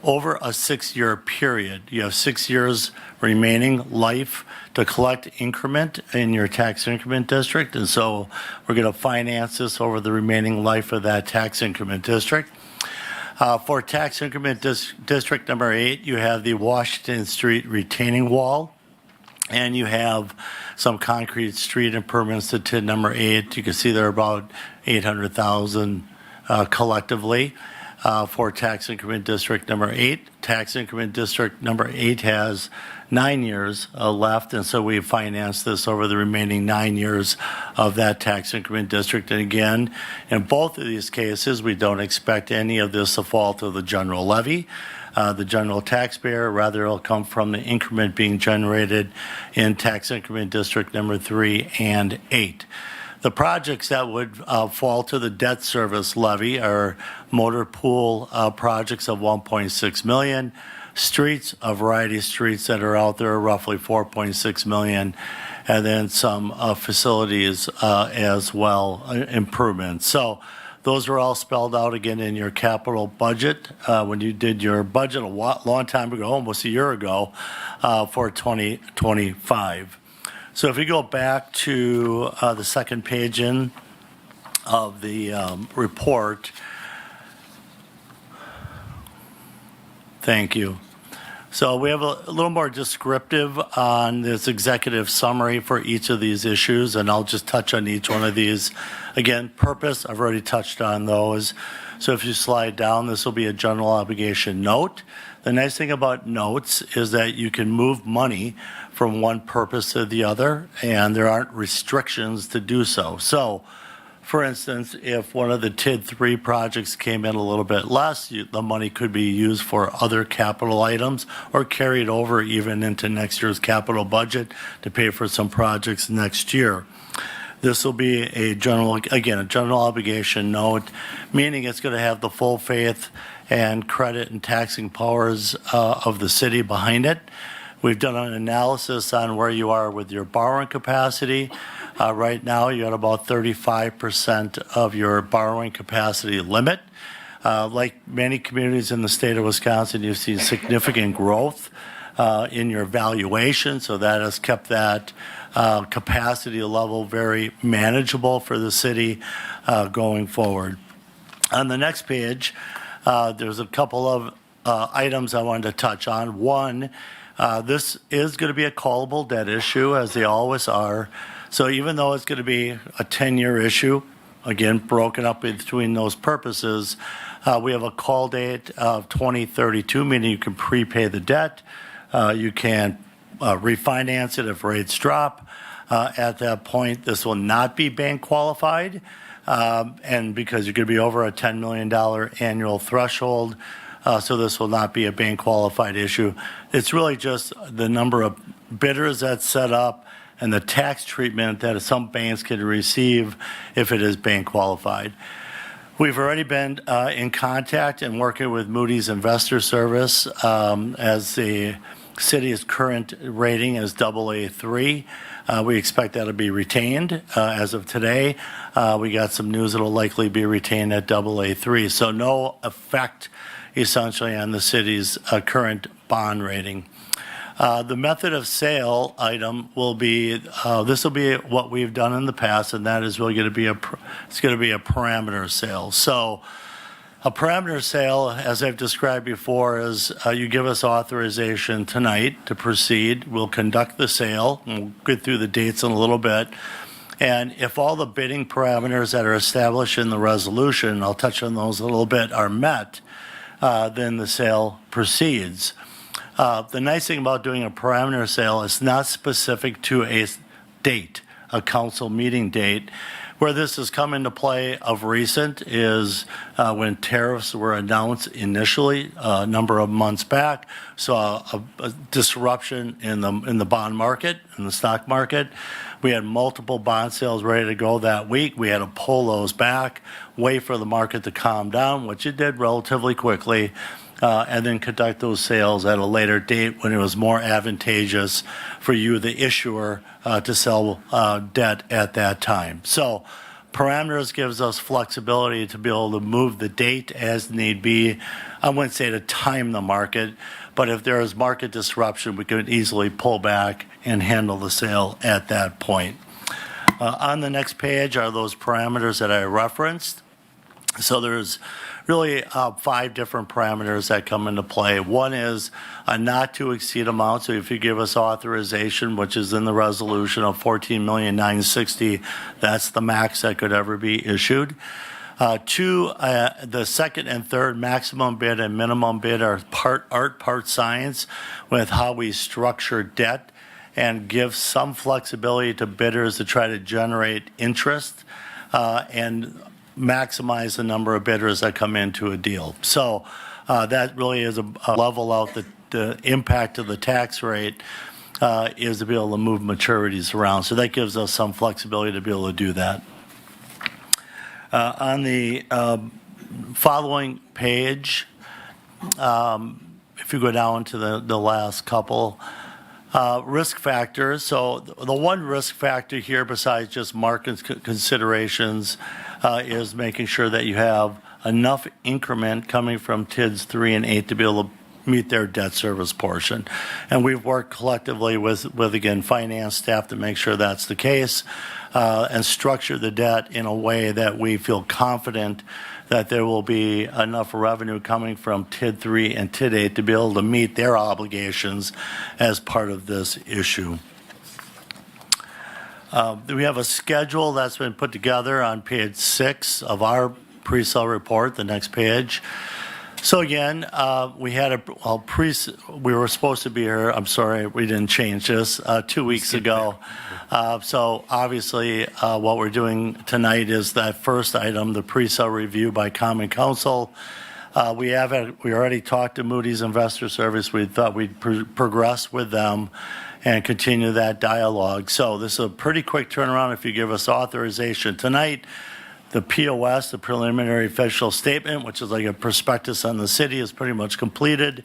over a 6-year period. You have 6 years remaining life to collect increment in your tax increment district. And so we're going to finance this over the remaining life of that tax increment district. For tax increment district number 8, you have the Washington Street retaining wall, and you have some concrete street improvements to TID number 8. You can see they're about $800,000 collectively for tax increment district number 8. Tax increment district number 8 has 9 years left, and so we financed this over the remaining 9 years of that tax increment district. And again, in both of these cases, we don't expect any of this to fall to the general levy, the general taxpayer. Rather, it'll come from the increment being generated in tax increment district number 3 and 8. The projects that would fall to the debt service levy are motor pool projects of $1.6 million, streets, a variety of streets that are out there, roughly $4.6 million, and then some facilities as well, improvements. So those are all spelled out again in your capital budget when you did your budget a long time ago, almost a year ago, for 2025. So if you go back to the second page in of the report, thank you. So we have a little more descriptive on this executive summary for each of these issues, and I'll just touch on each one of these. Again, purpose, I've already touched on those. So if you slide down, this will be a general obligation note. The nice thing about notes is that you can move money from one purpose to the other, and there aren't restrictions to do so. So For instance, if one of the TID3 projects came in a little bit less, the money could be used for other capital items or carried over even into next year's capital budget to pay for some projects next year. This will be a general obligation note, meaning it's going to have the full faith and credit and taxing powers of the city behind it. We've done an analysis on where you are with your borrowing capacity. Right now, you're at about 35% of your borrowing capacity limit. Like many communities in the state of Wisconsin, you've seen significant growth in your valuation, so that has kept that capacity level very manageable for the city going forward. On the next page, there's a couple of items I wanted to touch on. One, this is going to be a callable debt issue, as they always are. So even though it's going to be a 10-year issue, again, broken up between those purposes, we have a call date of 2032, meaning you can prepay the debt. You can refinance it if rates drop. At that point, this will not be bank qualified. And because you're going to be over a $10 million annual threshold, so this will not be a bank qualified issue. It's really just the number of bidders that's set up and the tax treatment that some banks can receive if it is bank qualified. We've already been in contact and working with Moody's Investor Service as the city's current rating is AA3. We expect that to be retained as of today. We got some news it'll likely be retained at AA3. So no effect essentially on the city's current bond rating. The method of sale item will be, this will be what we've done in the past, and that is really going to be it's going to be a parameter sale. So a parameter sale, as I've described before, is you give us authorization tonight to proceed. We'll conduct the sale. We'll get through the dates in a little bit. And if all the bidding parameters that are established in the resolution, I'll touch on those a little bit, are met, then the sale proceeds. The nice thing about doing a parameter sale is not specific to a date, a council meeting date. Where this has come into play of recent is when tariffs were announced initially a number of months back, saw a disruption in the bond market, in the stock market. We had multiple bond sales ready to go that week. We had to pull those back, wait for the market to calm down, which it did relatively quickly, and then conduct those sales at a later date when it was more advantageous for you, the issuer, to sell debt at that time. So parameters gives us flexibility to be able to move the date as need be. I wouldn't say to time the market, but if there is market disruption, we could easily pull back and handle the sale at that point. On the next page are those parameters that I referenced. So there's really 5 different parameters that come into play. One is a not to exceed amount. So if you give us authorization, which is in the resolution of $14,960,000, that's the max that could ever be issued. 2, the second and third maximum bid and minimum bid are part art, part science with how we structure debt and give some flexibility to bidders to try to generate interest and maximize the number of bidders that come into a deal. So that really is a level out the impact of the tax rate is to be able to move maturities around. So that gives us some flexibility to be able to do that. On the following page, if you go down to the last couple, risk factors. So the one risk factor here besides just market considerations is making sure that you have enough increment coming from TIDs 3 and 8 to be able to meet their debt service portion. And we've worked collectively with again, finance staff to make sure that's the case and structure the debt in a way that we feel confident that there will be enough revenue coming from TID 3 and TID 8 to be able to meet their obligations as part of this issue. We have a schedule that's been put together on page 6 of our pre-sale report, the next page. So again, we had we were supposed to be here, I'm sorry, we didn't change this, 2 weeks ago. So obviously, what we're doing tonight is that first item, the pre-sale review by Common Council. We already talked to Moody's Investor Service. We thought we'd progress with them and continue that dialogue. So this is a pretty quick turnaround if you give us authorization tonight. The POS, the preliminary official statement, which is like a prospectus on the city, is pretty much completed.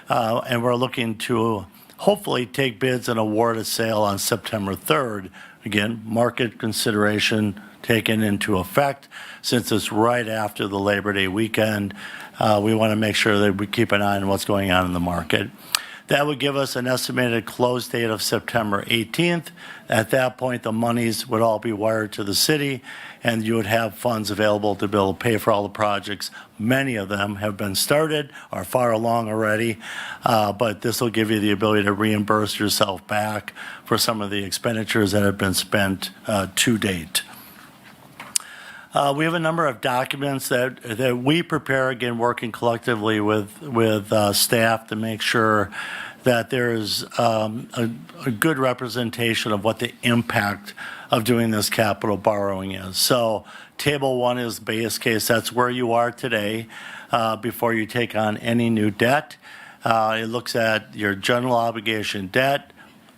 And we're looking to hopefully take bids and award a sale on September 3rd. Again, market consideration taken into effect. Since it's right after the Labor Day weekend, we want to make sure that we keep an eye on what's going on in the market. That would give us an estimated close date of September 18th. At that point, the monies would all be wired to the city, and you would have funds available to be able to pay for all the projects. Many of them have been started, are far along already, but this will give you the ability to reimburse yourself back for some of the expenditures that have been spent to date. We have a number of documents that we prepare, again, working collectively with staff to make sure that there's a good representation of what the impact of doing this capital borrowing is. So Table 1 is base case. That's where you are today before you take on any new debt. It looks at your general obligation debt.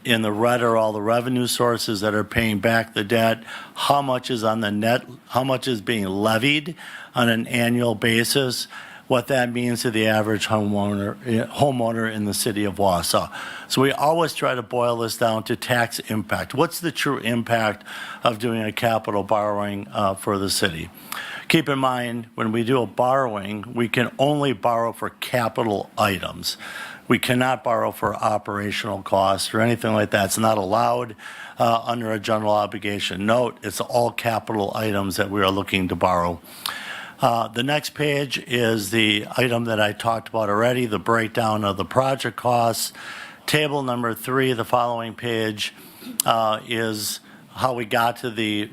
In the red are all the revenue sources that are paying back the debt. How much is on the net? How much is being levied on an annual basis? What that means to the average homeowner in the city of Wausau. So we always try to boil this down to tax impact. What's the true impact of doing a capital borrowing for the city? Keep in mind, when we do a borrowing, we can only borrow for capital items. We cannot borrow for operational costs or anything like that. It's not allowed under a general obligation note. It's all capital items that we are looking to borrow. The next page is the item that I talked about already, the breakdown of the project costs. Table number 3, the following page, is how we got to the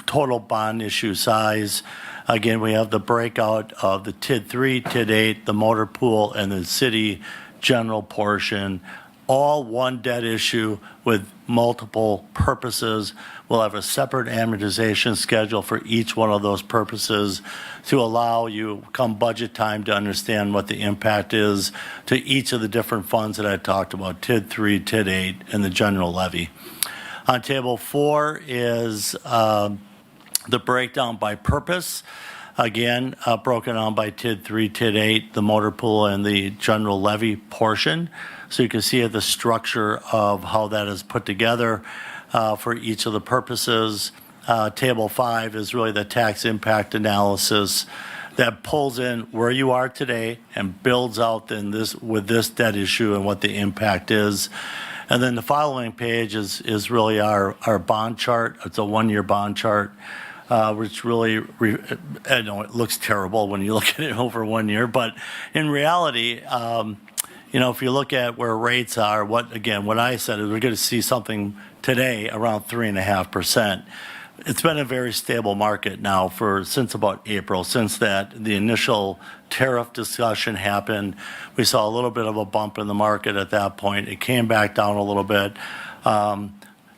total bond issue size. Again, we have the breakout of the TID 3, TID 8, the motor pool, and the city general portion, all one debt issue with multiple purposes. We'll have a separate amortization schedule for each one of those purposes to allow you, come budget time, to understand what the impact is to each of the different funds that I talked about, TID 3, TID 8, and the general levy. On Table 4 is the breakdown by purpose. Again, broken down by TID 3, TID 8, the motor pool, and the general levy portion. So you can see the structure of how that is put together for each of the purposes. Table 5 is really the tax impact analysis that pulls in where you are today and builds out then with this debt issue and what the impact is. And then the following page is really our bond chart. It's a one-year bond chart. Which really, I know it looks terrible when you look at it over 1 year, but in reality, if you look at where rates are, what I said is we're going to see something today around 3.5%. It's been a very stable market now since about April, since the initial tariff discussion happened. We saw a little bit of a bump in the market at that point. It came back down a little bit.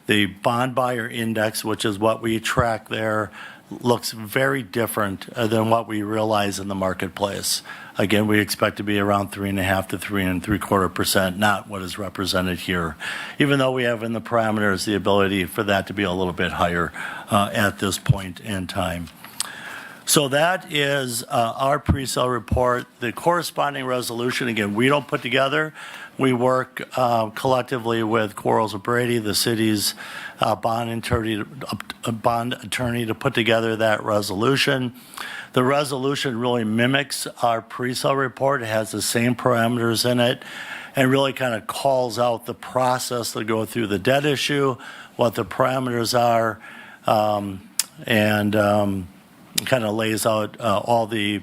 The bond buyer index, which is what we track there, looks very different than what we realize in the marketplace. Again, we expect to be around 3.5 to 3.75%, not what is represented here, even though we have in the parameters the ability for that to be a little bit higher at this point in time. So that is our pre-sale report. The corresponding resolution, again, we don't put together. We work collectively with Quarles and Brady, the city's bond attorney, to put together that resolution. The resolution really mimics our pre-sale report. It has the same parameters in it and really kind of calls out the process to go through the debt issue, what the parameters are, and kind of lays out all the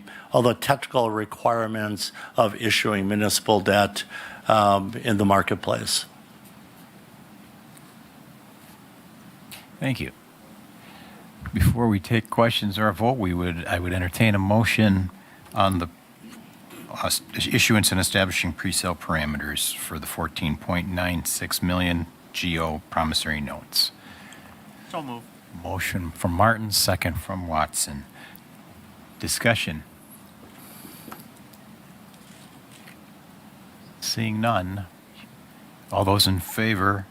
technical requirements of issuing municipal debt in the marketplace. Thank you. Before we take questions or a vote, I would entertain a motion on the issuance and establishing pre-sale parameters for the 14.96 million GO promissory notes. So move. Motion from Martin, second from Watson. Discussion. Seeing none, all those in favor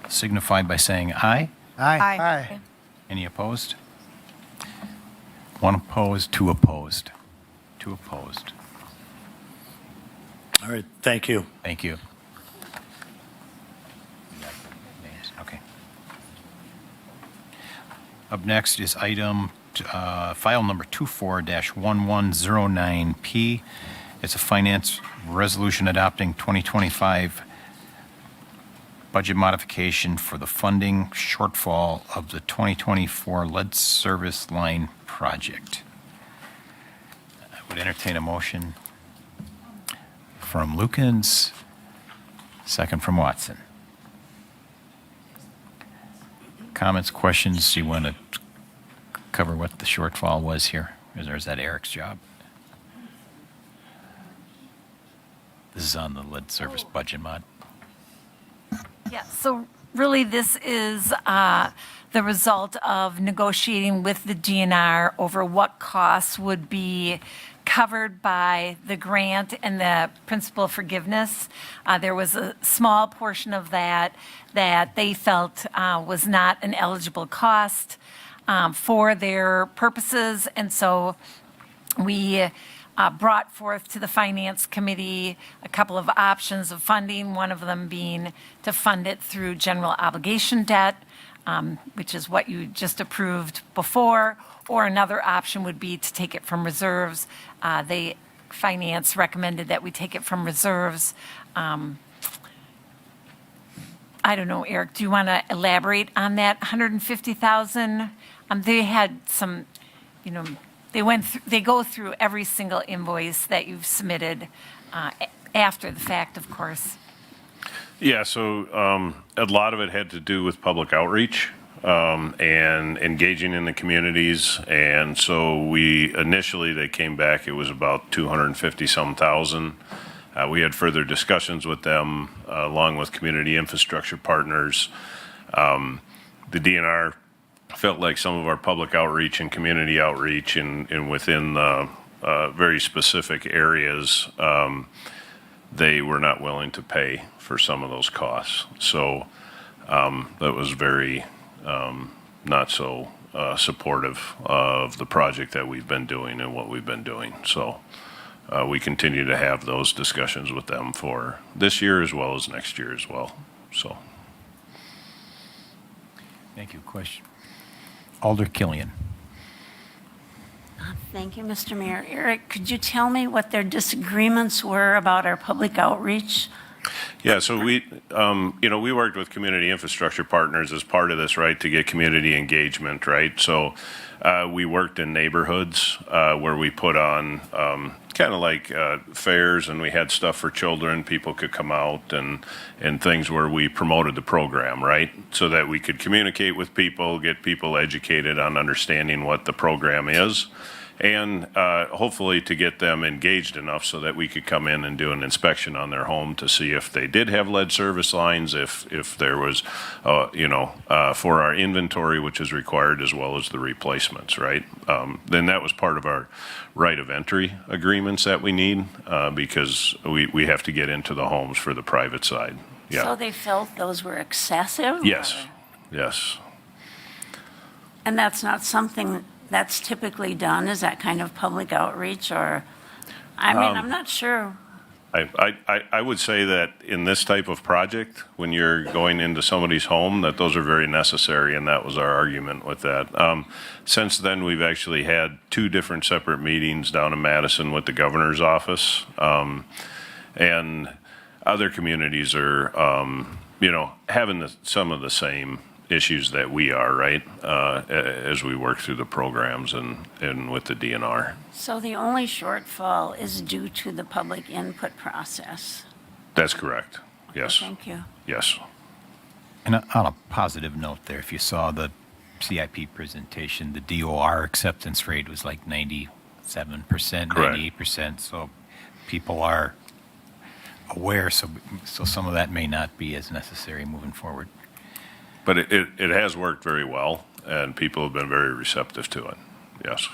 signify by saying aye. Aye. Aye. Any opposed? One opposed, two opposed. Two opposed. All right, thank you. Thank you. Okay. Up next is item, file number 24-1109P. It's a finance resolution adopting 2025 budget modification for the funding shortfall of the 2024 lead service line project. I would entertain a motion from Lukens, second from Watson. Comments, questions? Do you want to cover what the shortfall was here? Or is that Eric's job? This is on the lead service budget mod. Yeah, so really this is the result of negotiating with the DNR over what costs would be covered by the grant and the principal forgiveness. There was a small portion of that they felt was not an eligible cost for their purposes, and so we brought forth to the Finance Committee a couple of options of funding, one of them being to fund it through general obligation debt, which is what you just approved before, or another option would be to take it from reserves. Finance recommended that we take it from reserves. I don't know, Eric, do you want to elaborate on that 150,000? They had some, they go through every single invoice that you've submitted after the fact, of course. Yeah, so a lot of it had to do with public outreach and engaging in the communities. And so they came back, it was about 250-some thousand. We had further discussions with them, along with community infrastructure partners. The DNR felt like some of our public outreach and community outreach and within the very specific areas, they were not willing to pay for some of those costs. So that was very not so supportive of the project that we've been doing and what we've been doing. So we continue to have those discussions with them for this year as well as next year as well. So. Thank you. Question. Alder Killian. Thank you, Mr. Mayor. Eric, could you tell me what their disagreements were about our public outreach? Yeah, so we worked with community infrastructure partners as part of this, right, to get community engagement, right? So we worked in neighborhoods where we put on kind of like fairs, and we had stuff for children. People could come out and things where we promoted the program, right? So that we could communicate with people, get people educated on understanding what the program is, and hopefully to get them engaged enough so that we could come in and do an inspection on their home to see if they did have lead service lines, if there was, for our inventory, which is required, as well as the replacements, right? Then that was part of our right of entry agreements that we need because we have to get into the homes for the private side. Yeah. So they felt those were excessive? Yes. Or? Yes. And that's not something that's typically done, is that kind of public outreach, or, I'm not sure. I would say that in this type of project, when you're going into somebody's home, that those are very necessary, and that was our argument with that. Since then, we've actually had 2 different separate meetings down in Madison with the governor's office, and other communities are, having some of the same issues that we are, right, as we work through the programs and with the DNR. So the only shortfall is due to the public input process? That's correct. Yes. Thank you. Yes. And on a positive note there, if you saw the CIP presentation, the DOR acceptance rate was like 94%, 97%, Correct. 98%, so people are aware, so some of that may not be as necessary moving forward. But it has worked very well, and people have been very receptive to it, yes.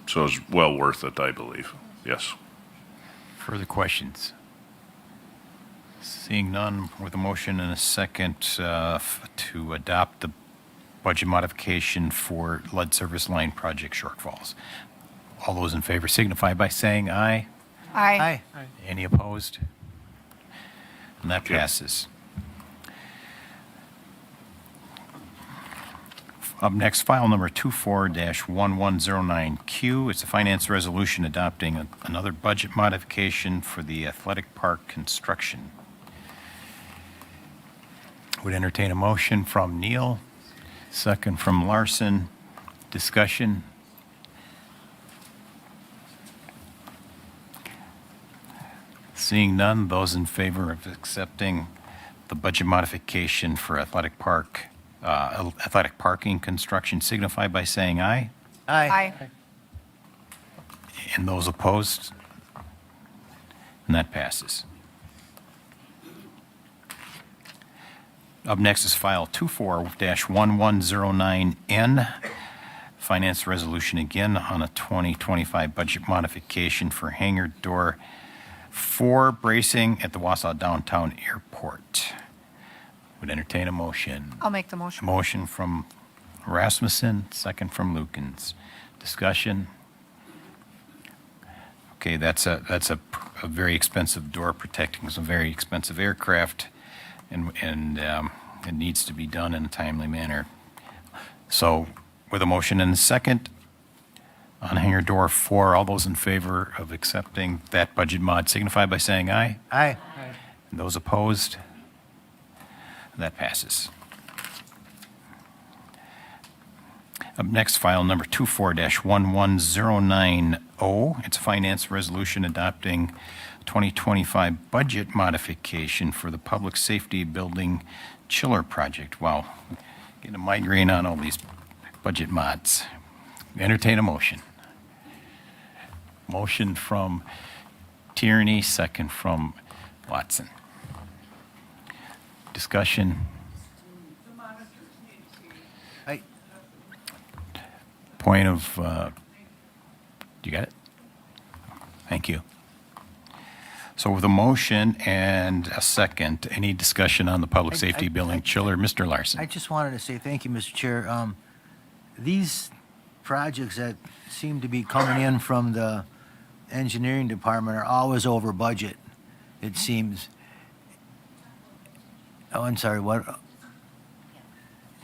So it's well worth it, I believe, yes. Further questions? Seeing none, with a motion and a second to adopt the budget modification for lead service line project shortfalls. All those in favor signify by saying aye. Aye. Any opposed? And that you. passes. Up next, file number 24-1109Q. It's a finance resolution adopting another budget modification for the athletic park construction. Would entertain a motion from Neal, second from Larson. Discussion. Seeing none, those in favor of accepting the budget modification for athletic parking construction signify by saying aye. Aye. And those opposed? And that passes. Up next is file 24-1109N, finance resolution again on a 2025 budget modification for hangar door 4 bracing at the Wausau Downtown Airport. Would entertain a motion. I'll make the motion. Motion from Rasmussen, second from Lukens. Discussion. Okay, that's a very expensive door protecting some very expensive aircraft, and it needs to be done in a timely manner. So, with a motion and a second on hangar door 4, all those in favor of accepting that budget mod signify by saying aye. Aye. And those opposed? That passes. Up next, file number 24-11090. It's a finance resolution adopting 2025 budget modification for the public safety building chiller project. Wow, getting a migraine on all these budget mods. Entertain a motion. Motion from Tierney, second from Watson. Discussion. Aye. Point of, you got it? Thank you. So with a motion and a second, any discussion on the public safety building chiller? Mr. Larson. I just wanted to say thank you, Mr. Chair. These projects that seem to be coming in from the engineering department are always over budget, it seems. Oh, I'm sorry, what?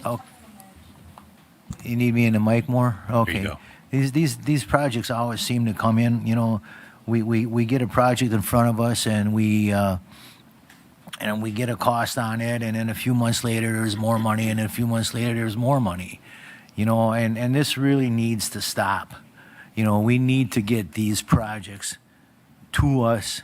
Oh, you need me in the mic more? Okay. go. These projects always seem to come in, you know, we get a project in front of us and we get a cost on it, and then a few months later there's more money, and then a few months later there's more money. You know, and this really needs to stop. You know, we need to get these projects to us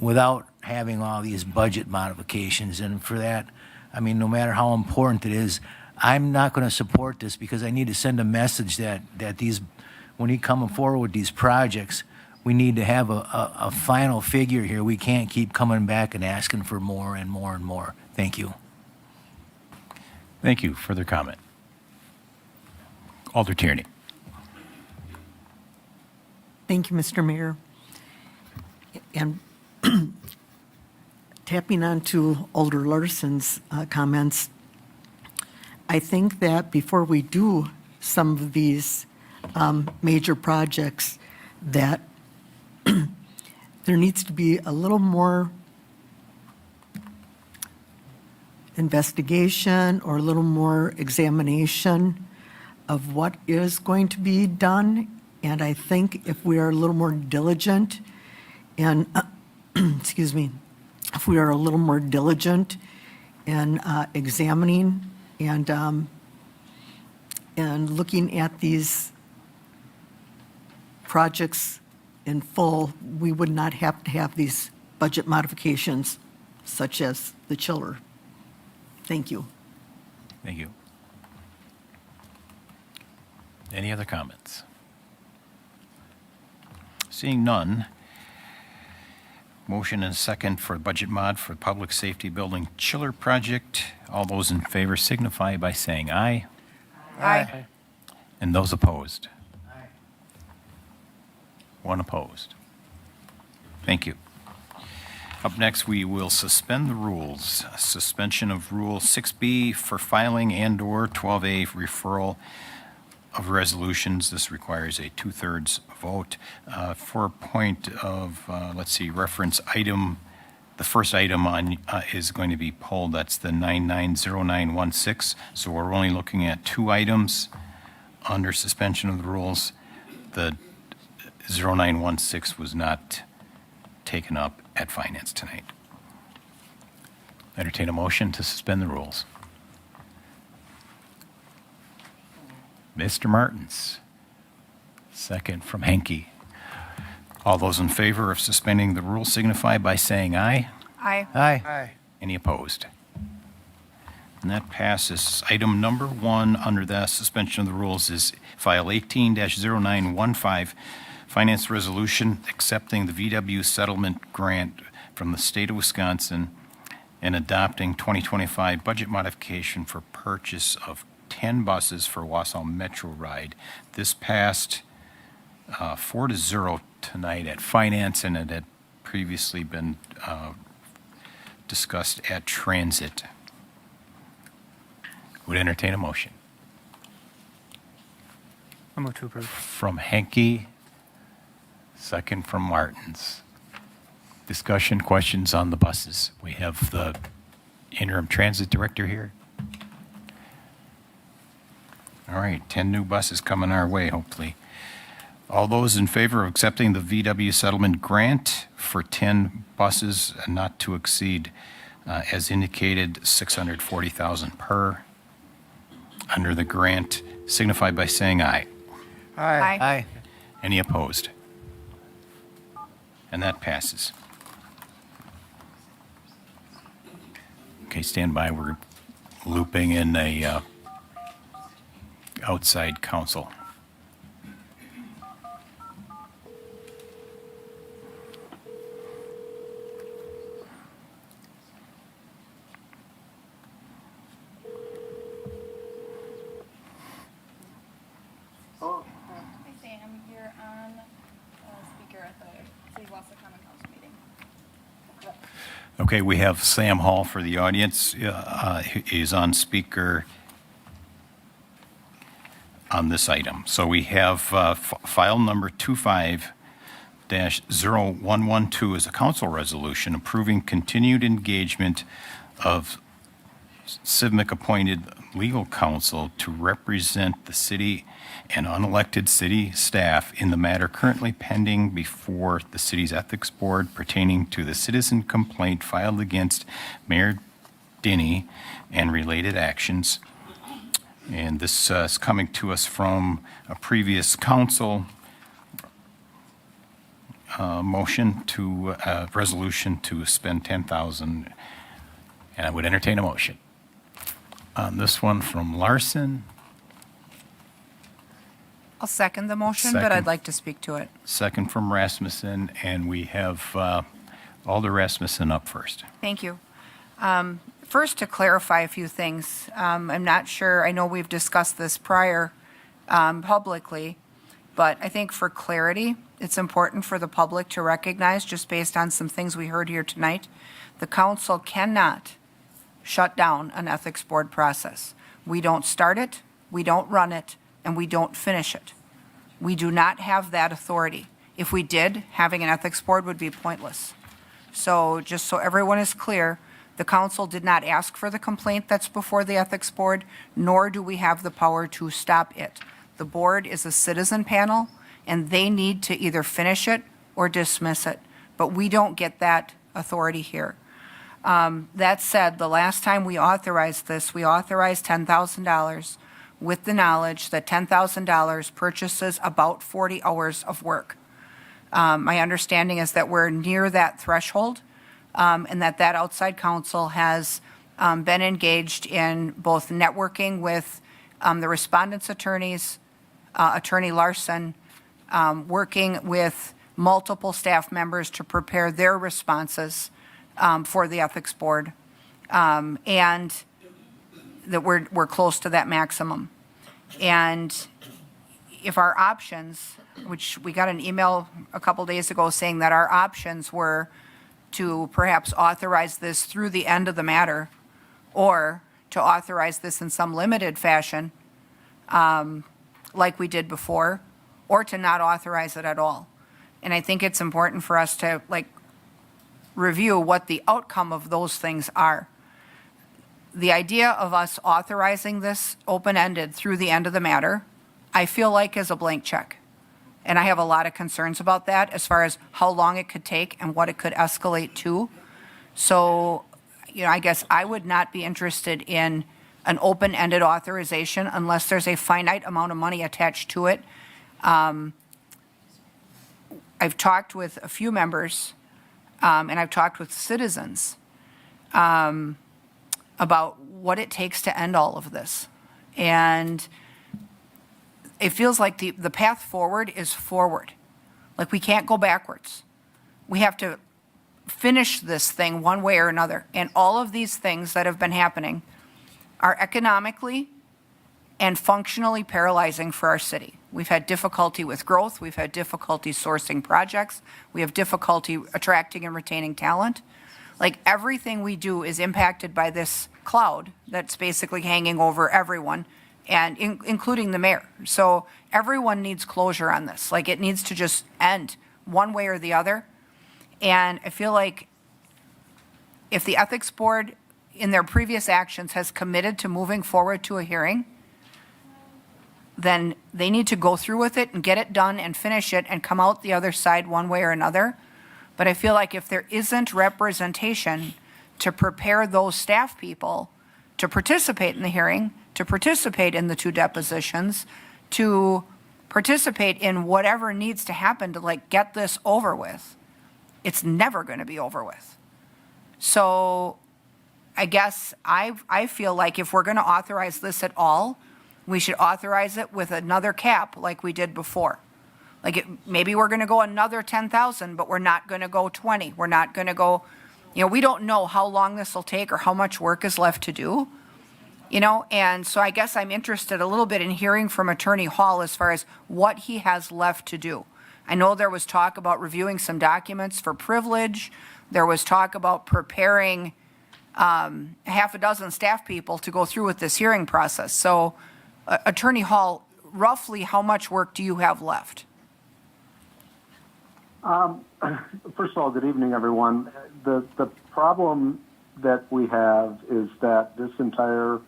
without having all these budget modifications. And for that, I mean, no matter how important it is, I'm not going to support this because I need to send a message that these, when you come forward with these projects, we need to have a final figure here. We can't keep coming back and asking for more and more and more. Thank you. Thank you. Further comment? Alder Tierney. Thank you, Mr. Mayor. And tapping on to Alder Larson's comments, I think that before we do some of these major projects, that there needs to be a little more investigation or a little more examination of what is going to be done. And I think if we are a little more diligent and, excuse me, if we are a little more diligent in examining and looking at these projects in full, we would not have to have these budget modifications such as the chiller. Thank you. Thank you. Any other comments? Seeing none. Motion and second for budget mod for Public Safety Building Chiller Project. All those in favor signify by saying aye. Aye. And those opposed? One opposed. Thank you. Up next, we will suspend the rules. Suspension of Rule 6B for filing and/or 12A referral of resolutions. This requires a two-thirds vote. For a point of, reference item, the first item on is going to be pulled. That's the 990916. So we're only looking at two items under suspension of the rules. The 0916 was not taken up at finance tonight. Entertain a motion to suspend the rules. Mr. Martins. Second from Henke. All those in favor of suspending the rules signify by saying aye. Aye. Aye. Any opposed? And that passes. Item number 1 under the suspension of the rules is file 18-0915, finance resolution accepting the VW settlement grant from the state of Wisconsin and adopting 2025 budget modification for purchase of 10 buses for Wausau Metro Ride. This passed 4-0 tonight at finance, and it had previously been discussed at transit. Would entertain a motion. I move to approve. From Henke, second from Martins. Discussion, questions on the buses. We have the interim transit director here. All right, 10 new buses coming our way, hopefully. All those in favor of accepting the VW settlement grant for 10 buses not to exceed, as indicated, $640,000 per under the grant, signify by saying aye. Aye. Aye. Any opposed? And that passes. Okay, stand by. We're looping in a outside counsel. Hi Sam, you're on speaker at the City of Wausau Common Council meeting. Okay, we have Sam Hall for the audience. He is on speaker on this item. So we have file number 25-0112 is a council resolution approving continued engagement of CIVMIC-appointed legal counsel to represent the city and unelected city staff in the matter currently pending before the city's ethics board pertaining to the citizen complaint filed against Mayor Denny and related actions. And this is coming to us from a previous council motion to resolution to spend $10,000. And I would entertain a motion on this one from Larson, I'll second the motion, but Second. I'd like to speak to it. second from Rasmussen, and we have Alder Rasmussen up first. Thank you. First, to clarify a few things, I'm not sure, I know we've discussed this prior publicly, but I think for clarity, it's important for the public to recognize, just based on some things we heard here tonight, the council cannot shut down an ethics board process. We don't start it, we don't run it, and we don't finish it. We do not have that authority. If we did, having an ethics board would be pointless. So just so everyone is clear, the council did not ask for the complaint that's before the ethics board, nor do we have the power to stop it. The board is a citizen panel, and they need to either finish it or dismiss it. But we don't get that authority here. That said, the last time we authorized this, we authorized $10,000 with the knowledge that $10,000 purchases about 40 hours of work. My understanding is that we're near that threshold, and that outside counsel has been engaged in both networking with the respondents' attorneys, Attorney Larson, working with multiple staff members to prepare their responses for the ethics board, and that we're close to that maximum. And if our options, which we got an email a couple days ago saying that our options were to perhaps authorize this through the end of the matter, or to authorize this in some limited fashion, like we did before, or to not authorize it at all. And I think it's important for us to review what the outcome of those things are. The idea of us authorizing this open-ended through the end of the matter, I feel like is a blank check. And I have a lot of concerns about that as far as how long it could take and what it could escalate to. So, I guess I would not be interested in an open-ended authorization unless there's a finite amount of money attached to it. I've talked with a few members, and I've talked with citizens about what it takes to end all of this. And it feels like the path forward is forward. Like we can't go backwards. We have to finish this thing one way or another. And all of these things that have been happening are economically and functionally paralyzing for our city. We've had difficulty with growth. We've had difficulty sourcing projects. We have difficulty attracting and retaining talent. Like everything we do is impacted by this cloud that's basically hanging over everyone, and including the mayor. So everyone needs closure on this. Like it needs to just end one way or the other. And I feel like if the ethics board in their previous actions has committed to moving forward to a hearing, then they need to go through with it and get it done and finish it and come out the other side one way or another. But I feel like if there isn't representation to prepare those staff people to participate in the hearing, to participate in the 2 depositions, to participate in whatever needs to happen to get this over with, it's never going to be over with. So I guess I feel like if we're going to authorize this at all, we should authorize it with another cap like we did before. Maybe we're going to go another 10,000, but we're not going to go 20. We're not going to go, we don't know how long this will take or how much work is left to do, and so I guess I'm interested a little bit in hearing from Attorney Hall as far as what he has left to do. I know there was talk about reviewing some documents for privilege. There was talk about preparing half a dozen staff people to go through with this hearing process. So, Attorney Hall, roughly how much work do you have left? First of all, good evening, everyone. The problem that we have is that this entire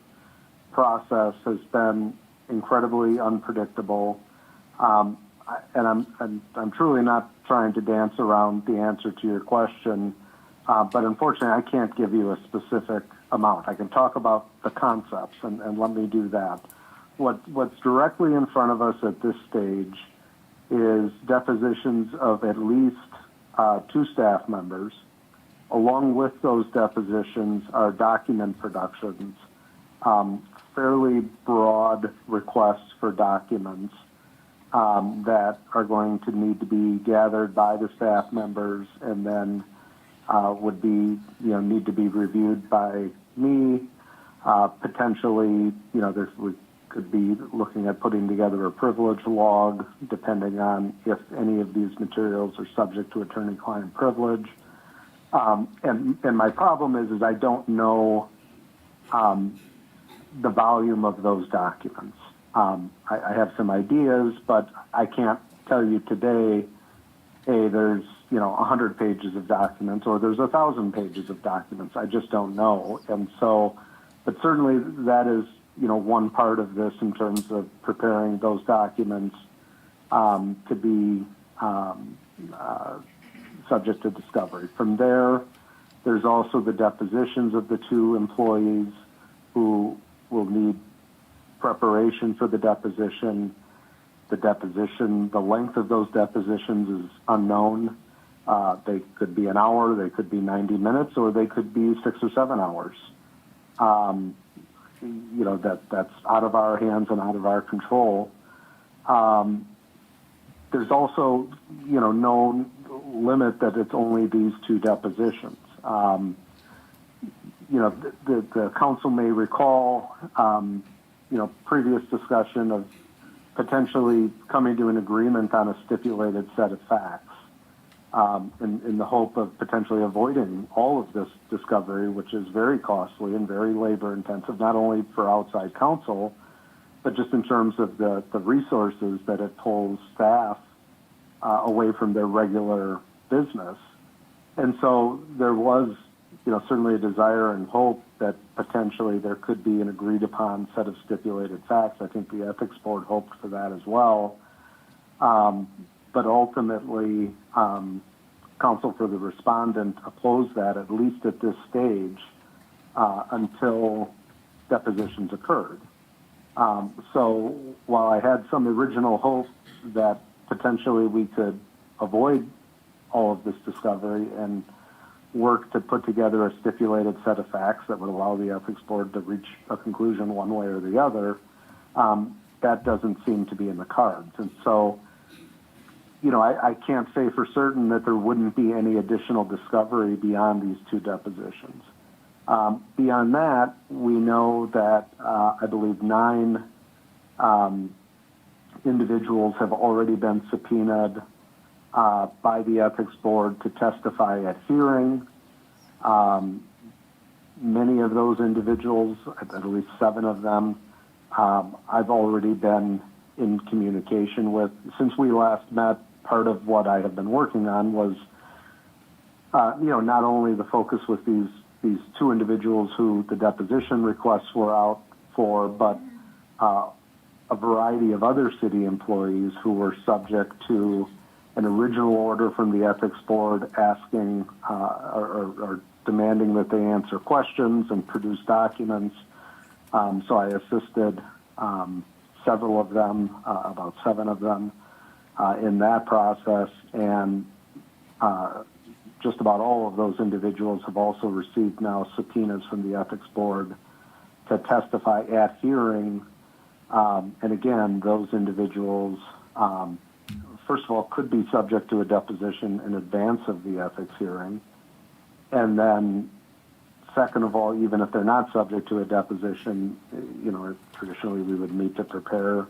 process has been incredibly unpredictable, and I'm truly not trying to dance around the answer to your question, but unfortunately, I can't give you a specific amount. I can talk about the concepts, and let me do that. What's directly in front of us at this stage is depositions of at least 2 staff members. Along with those depositions are document productions, fairly broad requests for documents that are going to need to be gathered by the staff members and then would be, need to be reviewed by me. Potentially, we could be looking at putting together a privilege log, depending on if any of these materials are subject to attorney-client privilege. And my problem is I don't know the volume of those documents. I have some ideas, but I can't tell you today, hey, there's 100 pages of documents or there's 1,000 pages of documents. I just don't know. And so, but certainly that is one part of this in terms of preparing those documents to be subject to discovery. From there's also the depositions of the 2 employees who will need preparation for the deposition. The length of those depositions is unknown. They could be an hour, they could be 90 minutes, or they could be 6 or 7 hours. That's out of our hands and out of our control. there's also, no limit that it's only these two depositions. The council may recall, previous discussion of potentially coming to an agreement on a stipulated set of facts, in the hope of potentially avoiding all of this discovery, which is very costly and very labor intensive, not only for outside counsel, but just in terms of the resources that it pulls staff away from their regular business. And so there was, certainly a desire and hope that potentially there could be an agreed upon set of stipulated facts. I think the ethics board hoped for that as well. But ultimately, counsel for the respondent opposed that, at least at this stage, until depositions occurred. So while I had some original hope that potentially we could avoid all of this discovery and work to put together a stipulated set of facts that would allow the ethics board to reach a conclusion one way or the other, that doesn't seem to be in the cards. And so, I can't say for certain that there wouldn't be any additional discovery beyond these two depositions. Beyond that, we know that I believe 9 individuals have already been subpoenaed by the ethics board to testify at hearing. Many of those individuals, at least 7 of them, I've already been in communication with. Since we last met, part of what I have been working on was, not only the focus with these 2 individuals who the deposition requests were out for, but a variety of other city employees who were subject to an original order from the ethics board asking or demanding that they answer questions and produce documents. So I assisted several of them, about 7 of them, in that process, and just about all of those individuals have also received now subpoenas from the ethics board to testify at hearing. And again, those individuals, first of all, could be subject to a deposition in advance of the ethics hearing. And then, second of all, even if they're not subject to a deposition, traditionally we would meet to prepare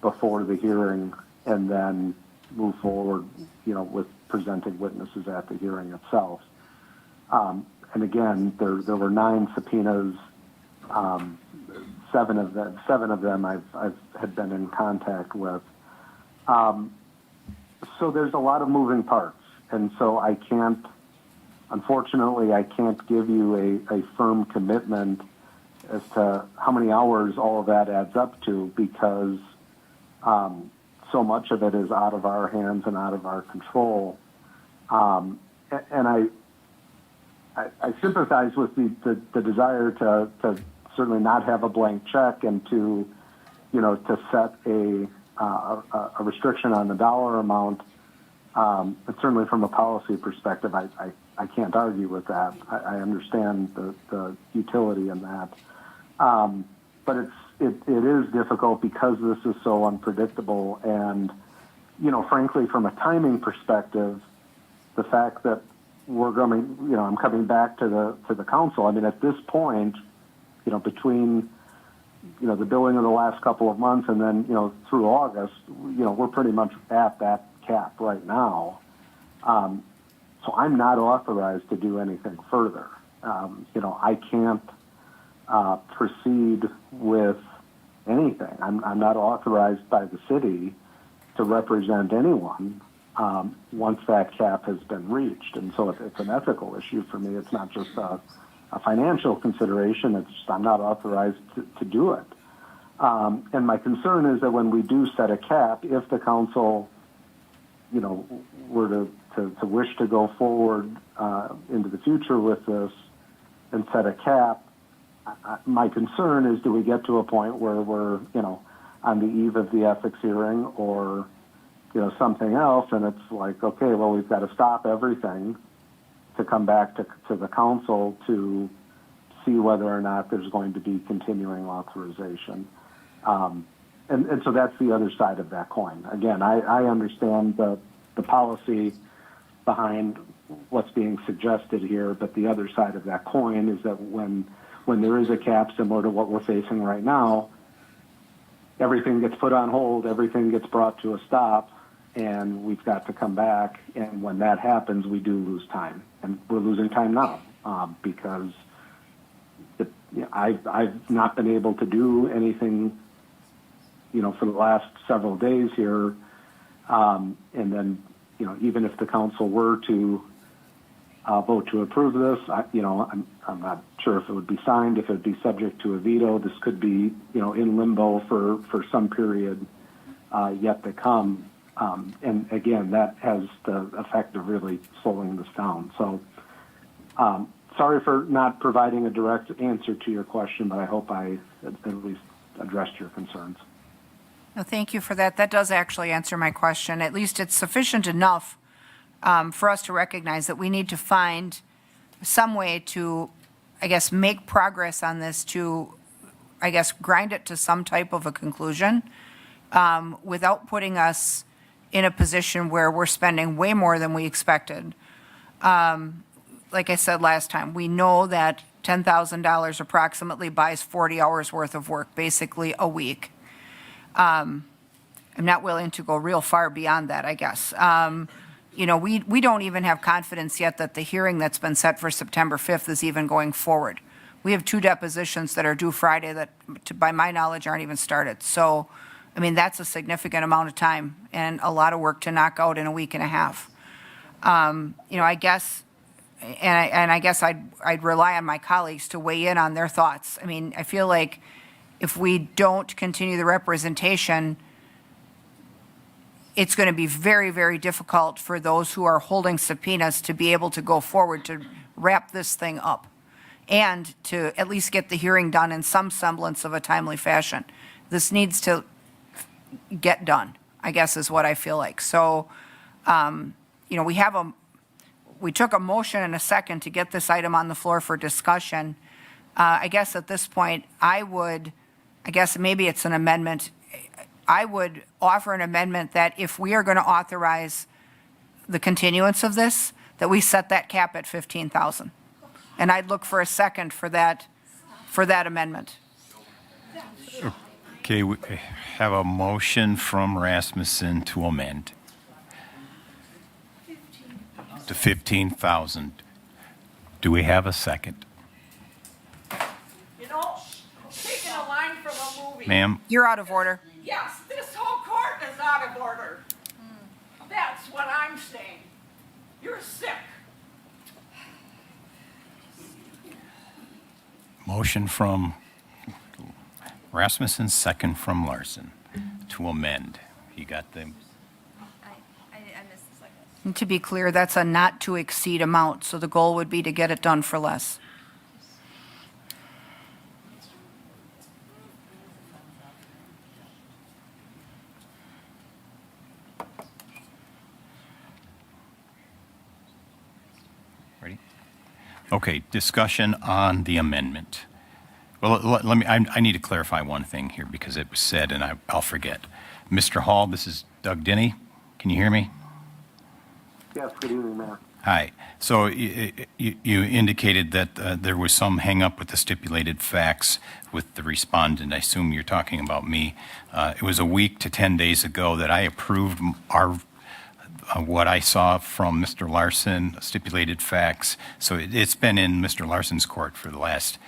before the hearing and then move forward, with presenting witnesses at the hearing itself. And again, there were 9 subpoenas. 7 of them I've had been in contact with. So there's a lot of moving parts, and so unfortunately, I can't give you a firm commitment as to how many hours all of that adds up to, because so much of it is out of our hands and out of our control. And I sympathize with the desire to certainly not have a blank check and to set a restriction on the dollar amount. But certainly from a policy perspective, I can't argue with that. I understand the utility in that. But it is difficult because this is so unpredictable. And, frankly, from a timing perspective, the fact that I'm coming back to the council. I mean, at this point, between, the billing of the last couple of months and then, through August, we're pretty much at that cap right now. So I'm not authorized to do anything further. I can't proceed with anything. I'm not authorized by the city to represent anyone once that cap has been reached. And so it's an ethical issue for me. It's not just a financial consideration. It's just I'm not authorized to do it. And my concern is that when we do set a cap, if the council, were to wish to go forward into the future with this and set a cap, my concern is, do we get to a point where we're, on the eve of the ethics hearing or, something else, and it's like, okay, well, we've got to stop everything to come back to the council to see whether or not there's going to be continuing authorization. and so that's the other side of that coin. Again, I understand the policy behind what's being suggested here, but the other side of that coin is that when there is a cap similar to what we're facing right now, everything gets put on hold, everything gets brought to a stop, and we've got to come back. And when that happens, we do lose time, and we're losing time now because I've not been able to do anything, for the last several days here. And then, even if the council were to vote to approve this, I'm not sure if it would be signed, if it would be subject to a veto. This could be, in limbo for some period yet to come. And again, that has the effect of really slowing this down. So sorry for not providing a direct answer to your question, but I hope I at least addressed your concerns. No, thank you for that. That does actually answer my question. At least it's sufficient enough for us to recognize that we need to find some way to, make progress on this to, grind it to some type of a conclusion without putting us in a position where we're spending way more than we expected. Like I said last time, we know that $10,000 approximately buys 40 hours worth of work, basically a week. I'm not willing to go real far beyond that, I guess. We don't even have confidence yet that the hearing that's been set for September 5th is even going forward. We have 2 depositions that are due Friday that, by my knowledge, aren't even started. So, that's a significant amount of time and a lot of work to knock out in a week and a half. I guess I'd rely on my colleagues to weigh in on their thoughts. I feel like if we don't continue the representation, it's going to be very, very difficult for those who are holding subpoenas to be able to go forward to wrap this thing up and to at least get the hearing done in some semblance of a timely fashion. This needs to get done, I guess is what I feel like. So, we took a motion and a second to get this item on the floor for discussion. I guess at this point, maybe it's an amendment. I would offer an amendment that if we are going to authorize the continuance of this, that we set that cap at $15,000. And I'd look for a second for that amendment. Okay, we have a motion from Rasmussen to amend to $15,000. Do we have a second? Taking a line from a movie. Ma'am? You're out of order. Yes, this whole court is out of order. That's what I'm saying. You're sick. Motion from Rasmussen, second from Larson to amend. You got them? I missed the second. And to be clear, that's a not to exceed amount, so the goal would be to get it done for less. Ready? Okay, discussion on the amendment. Well, let me, I need to clarify one thing here because it was said and I'll forget. Mr. Hall, this is Doug Denny. Can you hear me? Yes, good evening, Mayor. Hi. So you indicated that there was some hang-up with the stipulated facts with the respondent. I assume you're talking about me. It was a week to 10 days ago that I approved what I saw from Mr. Larson, stipulated facts. So it's been in Mr. Larson's court for the last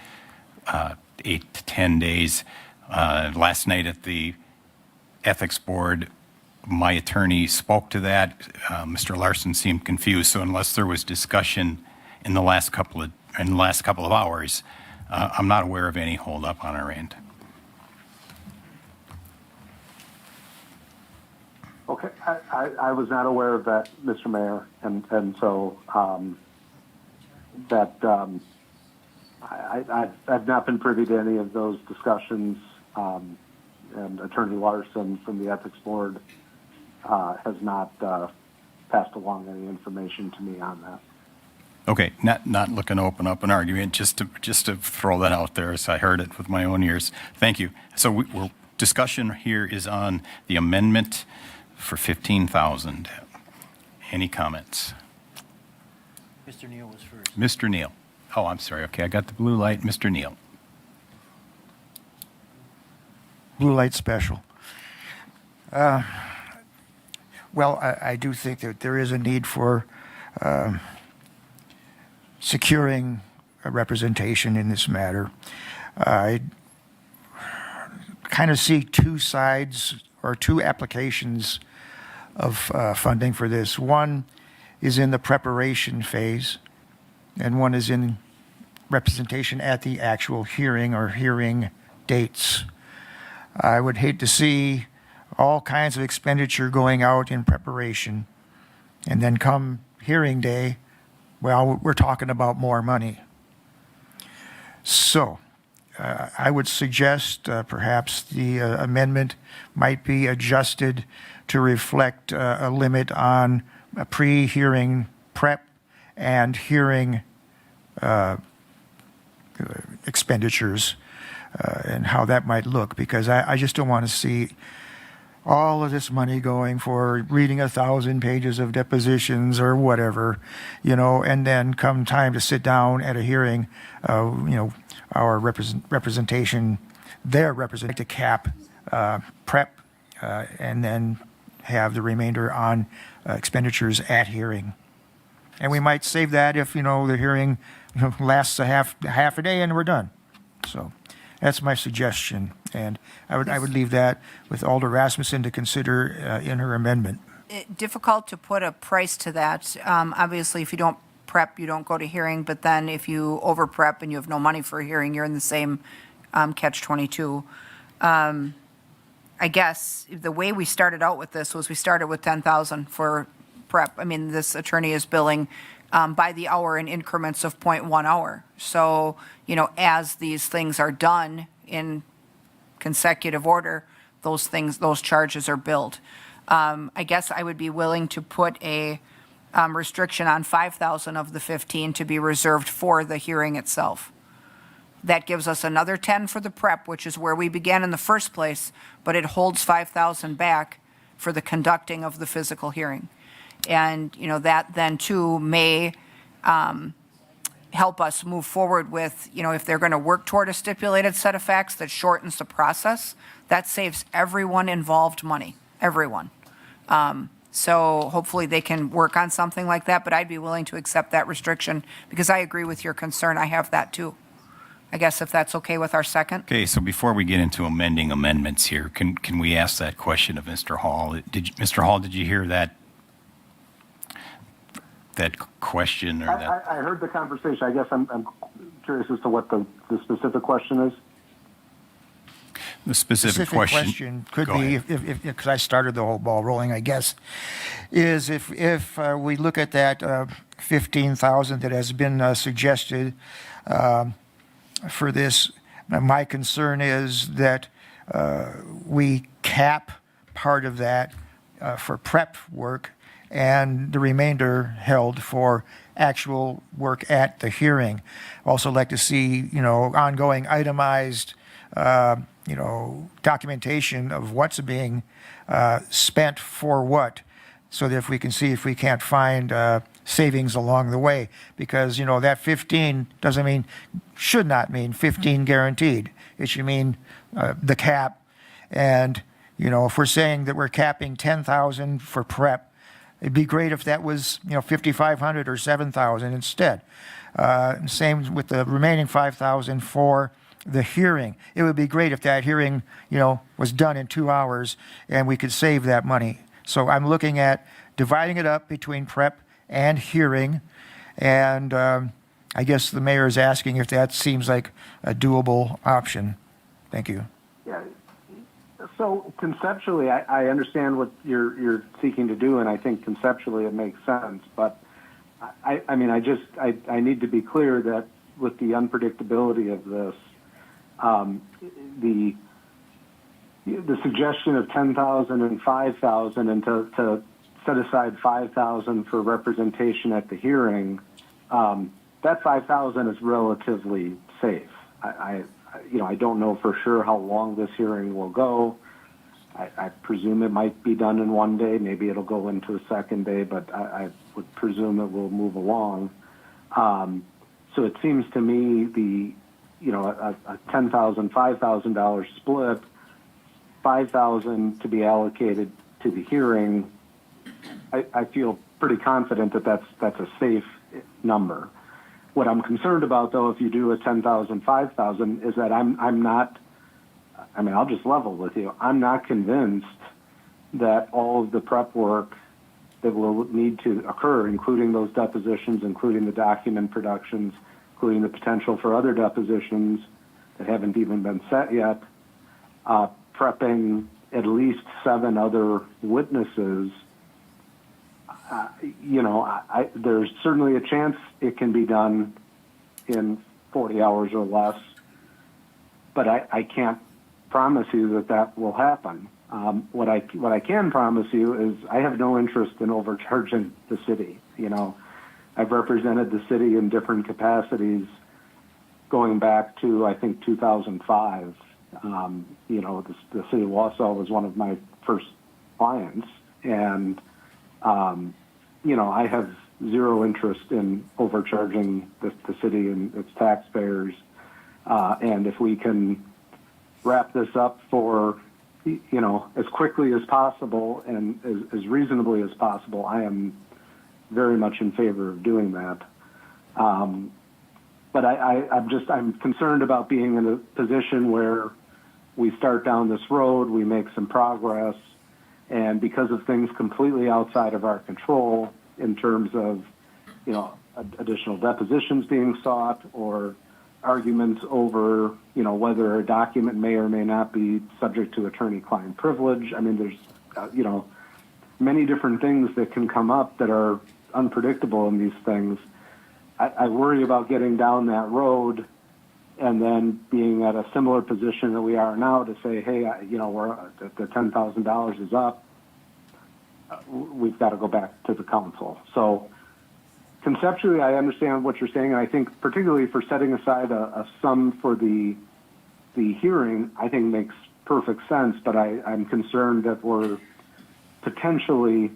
8 to 10 days. Last night at the ethics board, my attorney spoke to that. Mr. Larson seemed confused. So unless there was discussion in the last couple of hours, I'm not aware of any holdup on our end. Okay, I was not aware of that, Mr. Mayor, and so I've not been privy to any of those discussions, and Attorney Larson from the Ethics Board has not passed along any information to me on that. Okay, not looking to open up an argument, just to throw that out there as I heard it with my own ears. Thank you. So discussion here is on the amendment for 15,000. Any comments? Mr. Neal was first. Mr. Neal. Oh, I'm sorry. Okay, I got the blue light. Mr. Neal. Blue light special. Well, I do think that there is a need for securing a representation in this matter. I kind of see two sides or two applications of funding for this. One is in the preparation phase, and one is in representation at the actual hearing or hearing dates. I would hate to see all kinds of expenditure going out in preparation, and then come hearing day, well, we're talking about more money. So I would suggest perhaps the amendment might be adjusted to reflect a limit on pre-hearing prep and hearing expenditures and how that might look, because I just don't want to see all of this money going for reading 1,000 pages of depositions or whatever, and then come time to sit down at a hearing, our representation, their representative to cap prep, and then have the remainder on expenditures at hearing. And we might save that if, the hearing lasts a half a day and we're done. So that's my suggestion. And I would leave that with Alder Rasmussen to consider in her amendment. Difficult to put a price to that. Obviously, if you don't prep, you don't go to hearing, but then if you over prep and you have no money for a hearing, you're in the same catch-22. I guess the way we started out with this was we started with 10,000 for prep. I mean, this attorney is billing by the hour in increments of 0.1 hour. So, as these things are done in consecutive order, those charges are billed. I guess I would be willing to put a restriction on 5,000 of the 15 to be reserved for the hearing itself. That gives us another 10 for the prep, which is where we began in the first place, but it holds 5,000 back for the conducting of the physical hearing. And, that then too may help us move forward with, if they're going to work toward a stipulated set of facts that shortens the process, that saves everyone involved money, everyone. So hopefully they can work on something like that, but I'd be willing to accept that restriction because I agree with your concern. I have that too. I guess if that's okay with our second. Okay, so before we get into amending amendments here, can we ask that question of Mr. Hall? Mr. Hall, did you hear that question or that? I heard the conversation. I guess I'm curious as to what the specific question is. The specific question could be, because I started the whole ball rolling, I guess, is if we look at that 15,000 that has been suggested for this, my concern is that we cap part of that for prep work and the remainder held for actual work at the hearing. Also like to see, ongoing itemized documentation of what's being spent for what, so that if we can see if we can't find savings along the way, because that 15 should not mean 15 guaranteed. It should mean the cap. And if we're saying that we're capping 10,000 for prep, it'd be great if that was 5,500 or 7,000 instead. Same with the remaining 5,000 for the hearing. It would be great if that hearing, was done in 2 hours and we could save that money. So I'm looking at dividing it up between prep and hearing, and I guess the mayor is asking if that seems like a doable option. Thank you. Yeah. So conceptually, I understand what you're seeking to do, and I think conceptually it makes sense. But I need to be clear that with the unpredictability of this, the suggestion of 10,000 and 5,000, and to set aside 5,000 for representation at the hearing, that 5,000 is relatively safe. I I don't know for sure how long this hearing will go. I presume it might be done in one day. Maybe it'll go into a second day, but I would presume it will move along. So it seems to me a $10,000, $5,000 split, $5,000 to be allocated to the hearing. I feel pretty confident that that's a safe number. What I'm concerned about, though, if you do a $10,000, $5,000, is that I'm not. I mean, I'll just level with you. I'm not convinced that all of the prep work that will need to occur, including those depositions, including the document productions, including the potential for other depositions that haven't even been set yet, prepping at least 7 other witnesses, there's certainly a chance it can be done in 40 hours or less, but I can't promise you that will happen. What I can promise you is I have no interest in overcharging the city. I've represented the city in different capacities going back to, I think, 2005. The city of Wausau was one of my first clients, and I have zero interest in overcharging the city and its taxpayers. And if we can wrap this up for, as quickly as possible and as reasonably as possible, I am very much in favor of doing that. But I'm concerned about being in a position where we start down this road, we make some progress, and because of things completely outside of our control in terms of, additional depositions being sought or arguments over, whether a document may or may not be subject to attorney-client privilege. I mean, there's, many different things that can come up that are unpredictable in these things. I worry about getting down that road and then being at a similar position that we are now to say, hey, we're the $10,000 is up. We've got to go back to the council. So conceptually, I understand what you're saying, and I think particularly for setting aside a sum for the hearing, I think makes perfect sense. But I'm concerned that we're potentially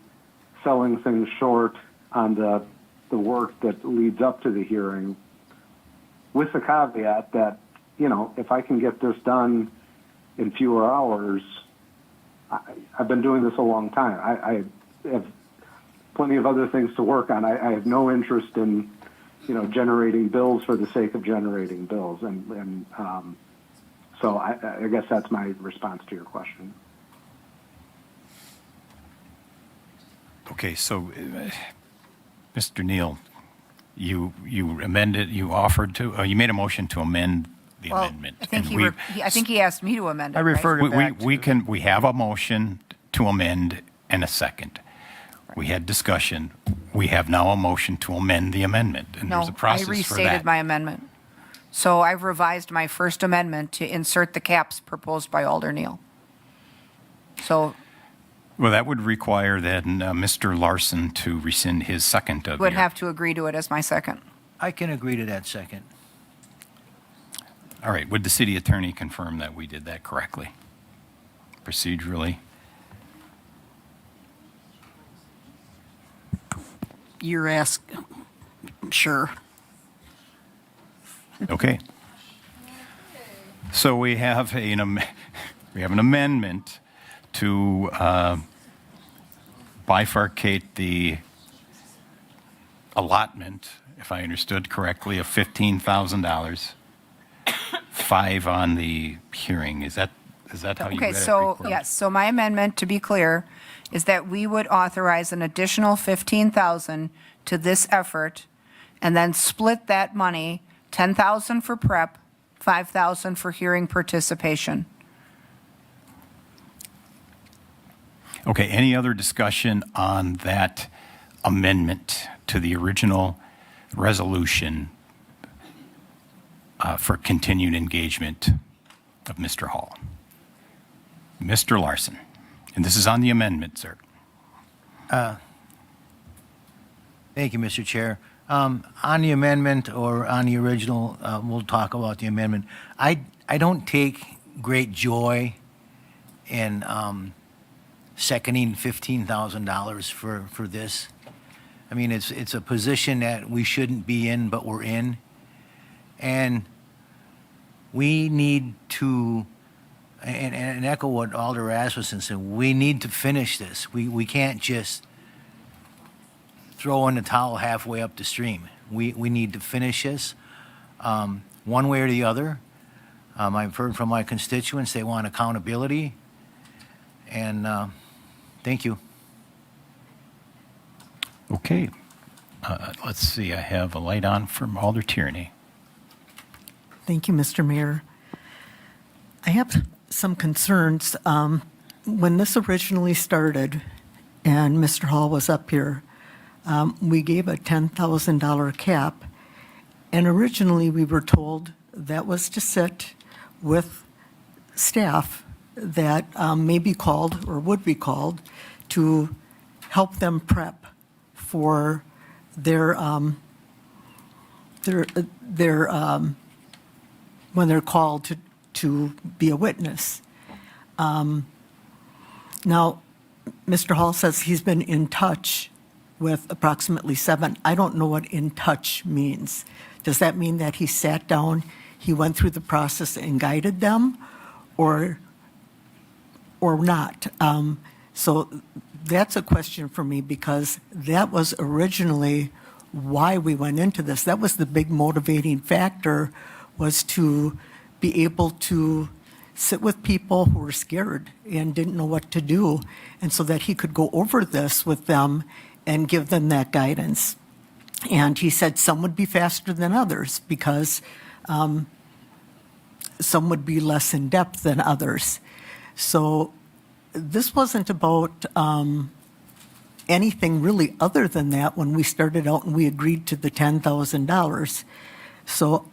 selling things short on the work that leads up to the hearing, with the caveat that, if I can get this done in fewer hours, I've been doing this a long time. I have plenty of other things to work on. I have no interest in, generating bills for the sake of generating bills. And so I guess that's my response to your question. Okay, so Mr. Neal, you amended, you offered to, you made a motion to amend the amendment. I think and I think he asked me to amend it. I referred it back to. we have a motion to amend and a second. We had discussion. We have now a motion to amend the amendment, and there's a process for that. I restated my amendment. So I've revised my first amendment to insert the caps proposed by Alder Neal. So Well, that would require then Mr. Larson to rescind his second of would your- have to agree to it as my second. I can agree to that second. All right, would the city attorney confirm that we did that correctly, procedurally? You're asking, sure. Okay. So we have an amendment to bifurcate the allotment, if I understood correctly, of $15,000, 5 on the hearing. Is that how you read it? Okay, so, Record? yes, so my amendment, to be clear, is that we would authorize an additional $15,000 to this effort and then split that money, $10,000 for prep, $5,000 for hearing participation. Okay, any other discussion on that amendment to the original resolution for continued engagement of Mr. Hall? Mr. Larson, and this is on the amendment, sir. Thank you, Mr. Chair. On the amendment or on the original, we'll talk about the amendment. I I don't take great joy in seconding $15,000 for this. I mean, it's a position that we shouldn't be in, but we're in. And we need to, and echo what Alder Rasmussen said, we need to finish this. We can't just throw in the towel halfway up the stream. We need to finish this one way or the other. I've heard from my constituents, they want accountability. And thank you. Okay. Let's see, I have a light on from Alder Tierney. Thank you, Mr. Mayor. I have some concerns. When this originally started and Mr. Hall was up here, we gave a $10,000 cap. And originally we were told that was to sit with staff that may be called or would be called to help them prep for their when they're called to be a witness. Now, Mr. Hall says he's been in touch with approximately 7. I don't know what in touch means. Does that mean that he sat down, he went through the process and guided them, or not? So that's a question for me, because that was originally why we went into this. That was the big motivating factor, was to be able to sit with people who were scared and didn't know what to do, and so that he could go over this with them and give them that guidance. And he said some would be faster than others because some would be less in depth than others. So this wasn't about anything really other than that when we started out and we agreed to the $10,000. So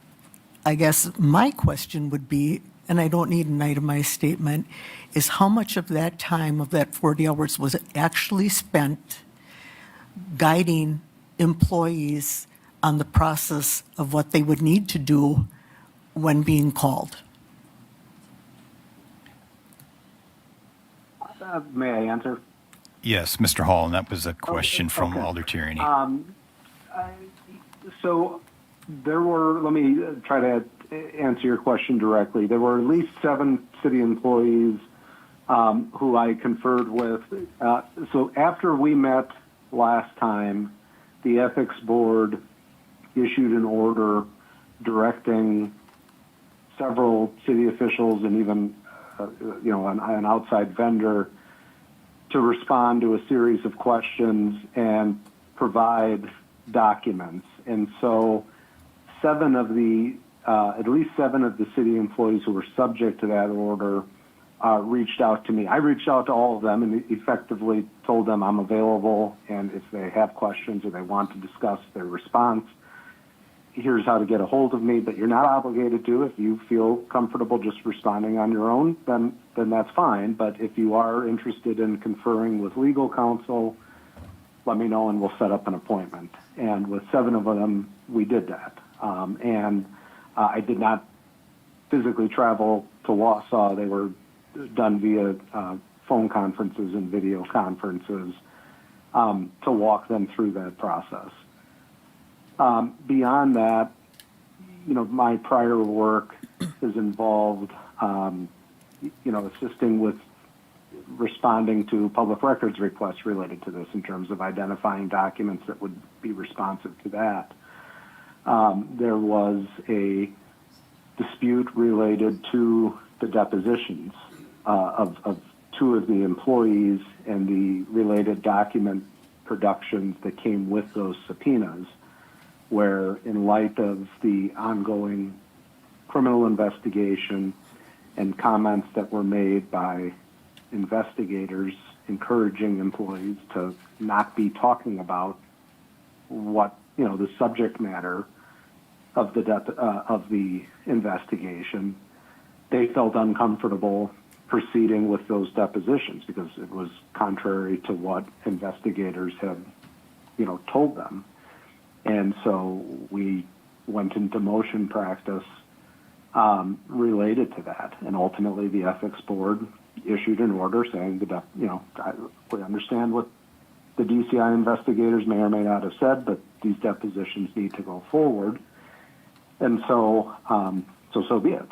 I guess my question would be, and I don't need an itemized statement, is how much of that time, of that 40 hours, was actually spent guiding employees on the process of what they would need to do when being called? May I answer? Yes, Mr. Hall, and that was a question from okay. Alder Tierney. So there were, let me try to answer your question directly. There were at least 7 city employees who I conferred with. So after we met last time, the ethics board issued an order directing several city officials and even an outside vendor to respond to a series of questions and provide documents. And so at least seven of the city employees who were subject to that order reached out to me. I reached out to all of them and effectively told them I'm available, and if they have questions or they want to discuss their response, here's how to get a hold of me, but you're not obligated to. If you feel comfortable just responding on your own, then that's fine. But if you are interested in conferring with legal counsel, let me know and we'll set up an appointment. And with 7 of them, we did that. I did not physically travel to Wausau. They were done via phone conferences and video conferences to walk them through that process. Beyond that, my prior work has involved, assisting with responding to public records requests related to this in terms of identifying documents that would be responsive to that. There was a dispute related to the depositions of 2 of the employees and the related document productions that came with those subpoenas, where in light of the ongoing criminal investigation and comments that were made by investigators encouraging employees to not be talking about what, the subject matter of the investigation, they felt uncomfortable proceeding with those depositions because it was contrary to what investigators had, told them. And so we went into motion practice related to that. And ultimately, the ethics board issued an order saying that, we understand what the DCI investigators may or may not have said, but these depositions need to go forward. And so be it.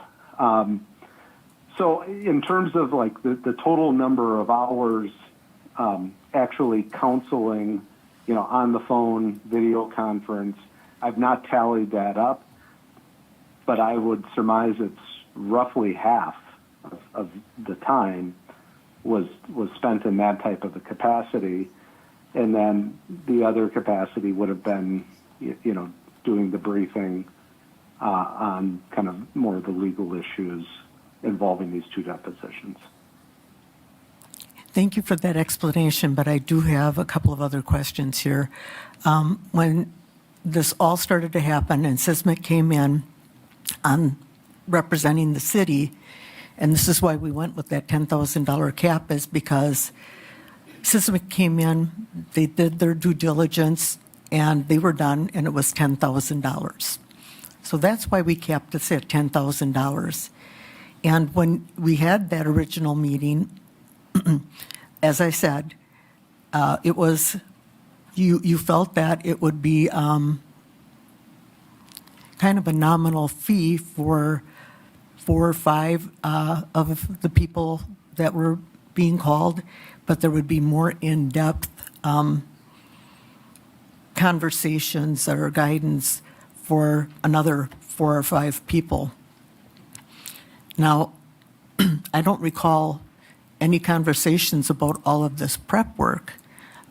So in terms of like the total number of hours actually counseling, on the phone, video conference, I've not tallied that up, but I would surmise it's roughly half of the time was spent in that type of a capacity. And then the other capacity would have been, doing the briefing on kind of more of the legal issues involving these two depositions. Thank you for that explanation, but I do have a couple of other questions here. When this all started to happen and Sismic came in on representing the city, and this is why we went with that $10,000 cap, is because Sismic came in, they did their due diligence, and they were done, and it was $10,000. So that's why we capped this at $10,000. And when we had that original meeting, as I said, it was, you felt that it would be kind of a nominal fee for 4 or 5 of the people that were being called, but there would be more in-depth conversations or guidance for another 4 or 5 people. Now, I don't recall any conversations about all of this prep work.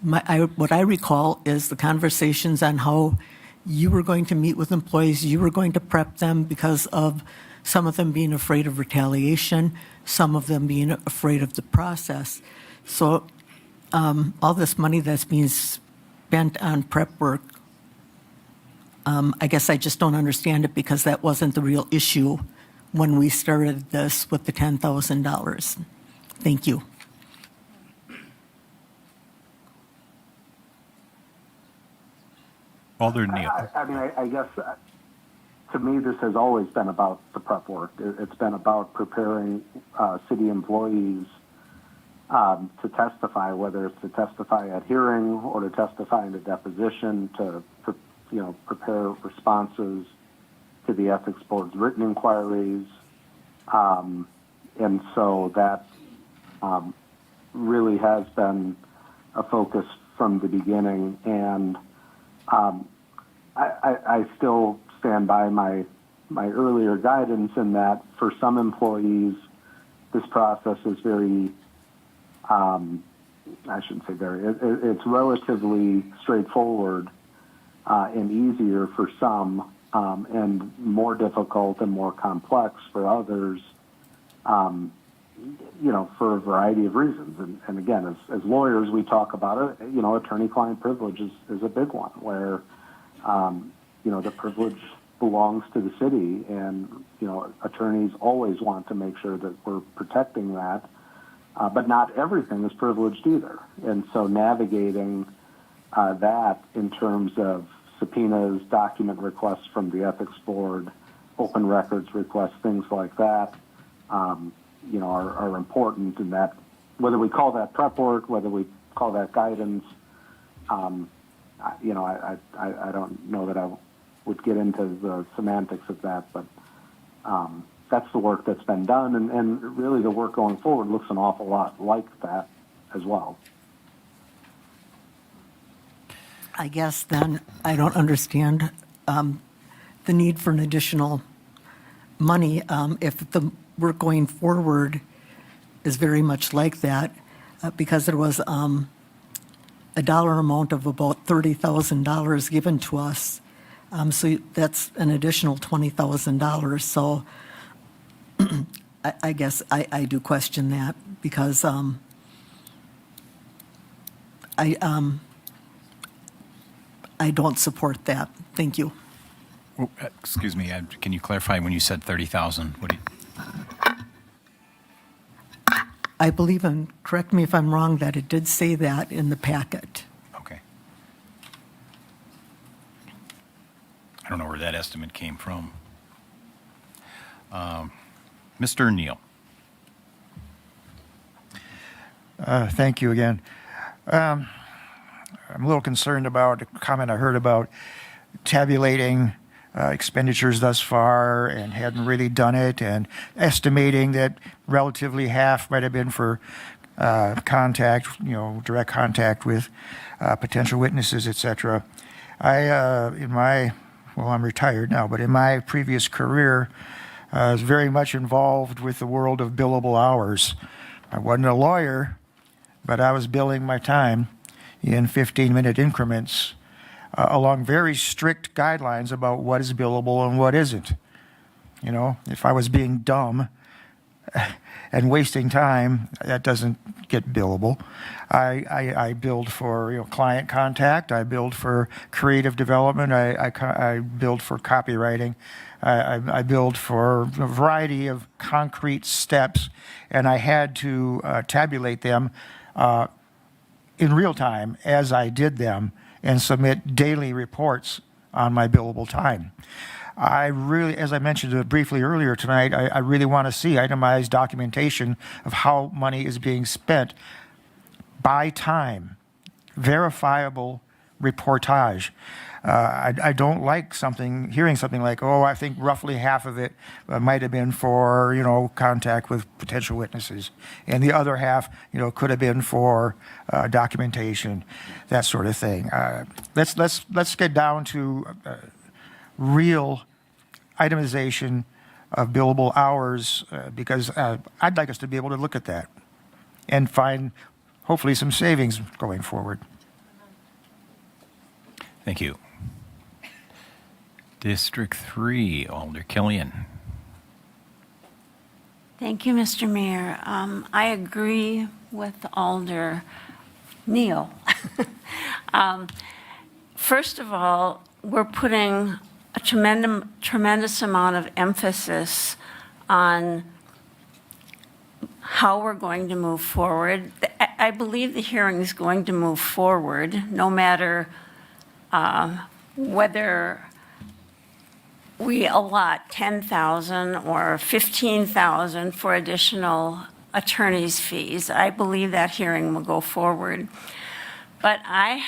What I recall is the conversations on how you were going to meet with employees, you were going to prep them because of some of them being afraid of retaliation, some of them being afraid of the process. So all this money that's being spent on prep work, I guess I just don't understand it because that wasn't the real issue when we started this with the $10,000. Thank you. Alder Neal. I guess to me, this has always been about the prep work. It's been about preparing city employees to testify, whether it's to testify at hearing or to testify in a deposition, to prepare responses to the ethics board's written inquiries, and so that really has been a focus from the beginning. And I still stand by my earlier guidance in that for some employees, this process is very, I shouldn't say very, it's relatively straightforward and easier for some, and more difficult and more complex for others, for a variety of reasons. And again, as lawyers, we talk about it, attorney-client privilege is a big one where, the privilege belongs to the city, and, attorneys always want to make sure that we're protecting that, but not everything is privileged either. And so navigating that in terms of subpoenas, document requests from the ethics board, open records requests, things like that, are important. And that, whether we call that prep work, whether we call that guidance, I don't know that I would get into the semantics of that, but that's the work that's been done, and really the work going forward looks an awful lot like that as well. I guess then I don't understand the need for an additional money if the work going forward is very much like that, because there was a dollar amount of about $30,000 given to us. So that's an additional $20,000. So I guess I do question that because I don't support that. Thank you. Oh, excuse me, can you clarify when you said 30,000? What do you? I believe, and correct me if I'm wrong, that it did say that in the packet. Okay. I don't know where that estimate came from. Mr. Neal. Thank you again. I'm a little concerned about a comment I heard about tabulating expenditures thus far and hadn't really done it, and estimating that relatively half might have been for contact, direct contact with potential witnesses, etc. I'm retired now, but in my previous career, I was very much involved with the world of billable hours. I wasn't a lawyer, but I was billing my time in 15-minute increments along very strict guidelines about what is billable and what isn't. If I was being dumb and wasting time, that doesn't get billable. I billed for client contact. I billed for creative development. I billed for copywriting. I billed for a variety of concrete steps, and I had to tabulate them in real time as I did them and submit daily reports on my billable time. I really, as I mentioned briefly earlier tonight, I really want to see itemized documentation of how money is being spent by time, verifiable reportage. I don't like hearing something like, I think roughly half of it might have been for, contact with potential witnesses. And the other half, could have been for documentation, that sort of thing. Let's get down to real itemization of billable hours, because I'd like us to be able to look at that and find, hopefully, some savings going forward. Thank you. District 3, Alder Killian. Thank you, Mr. Mayor. I agree with Alder Neal. First of all, we're putting a tremendous amount of emphasis on how we're going to move forward. I believe the hearing is going to move forward, no matter whether we allot $10,000 or $15,000 for additional attorney's fees. I believe that hearing will go forward. But I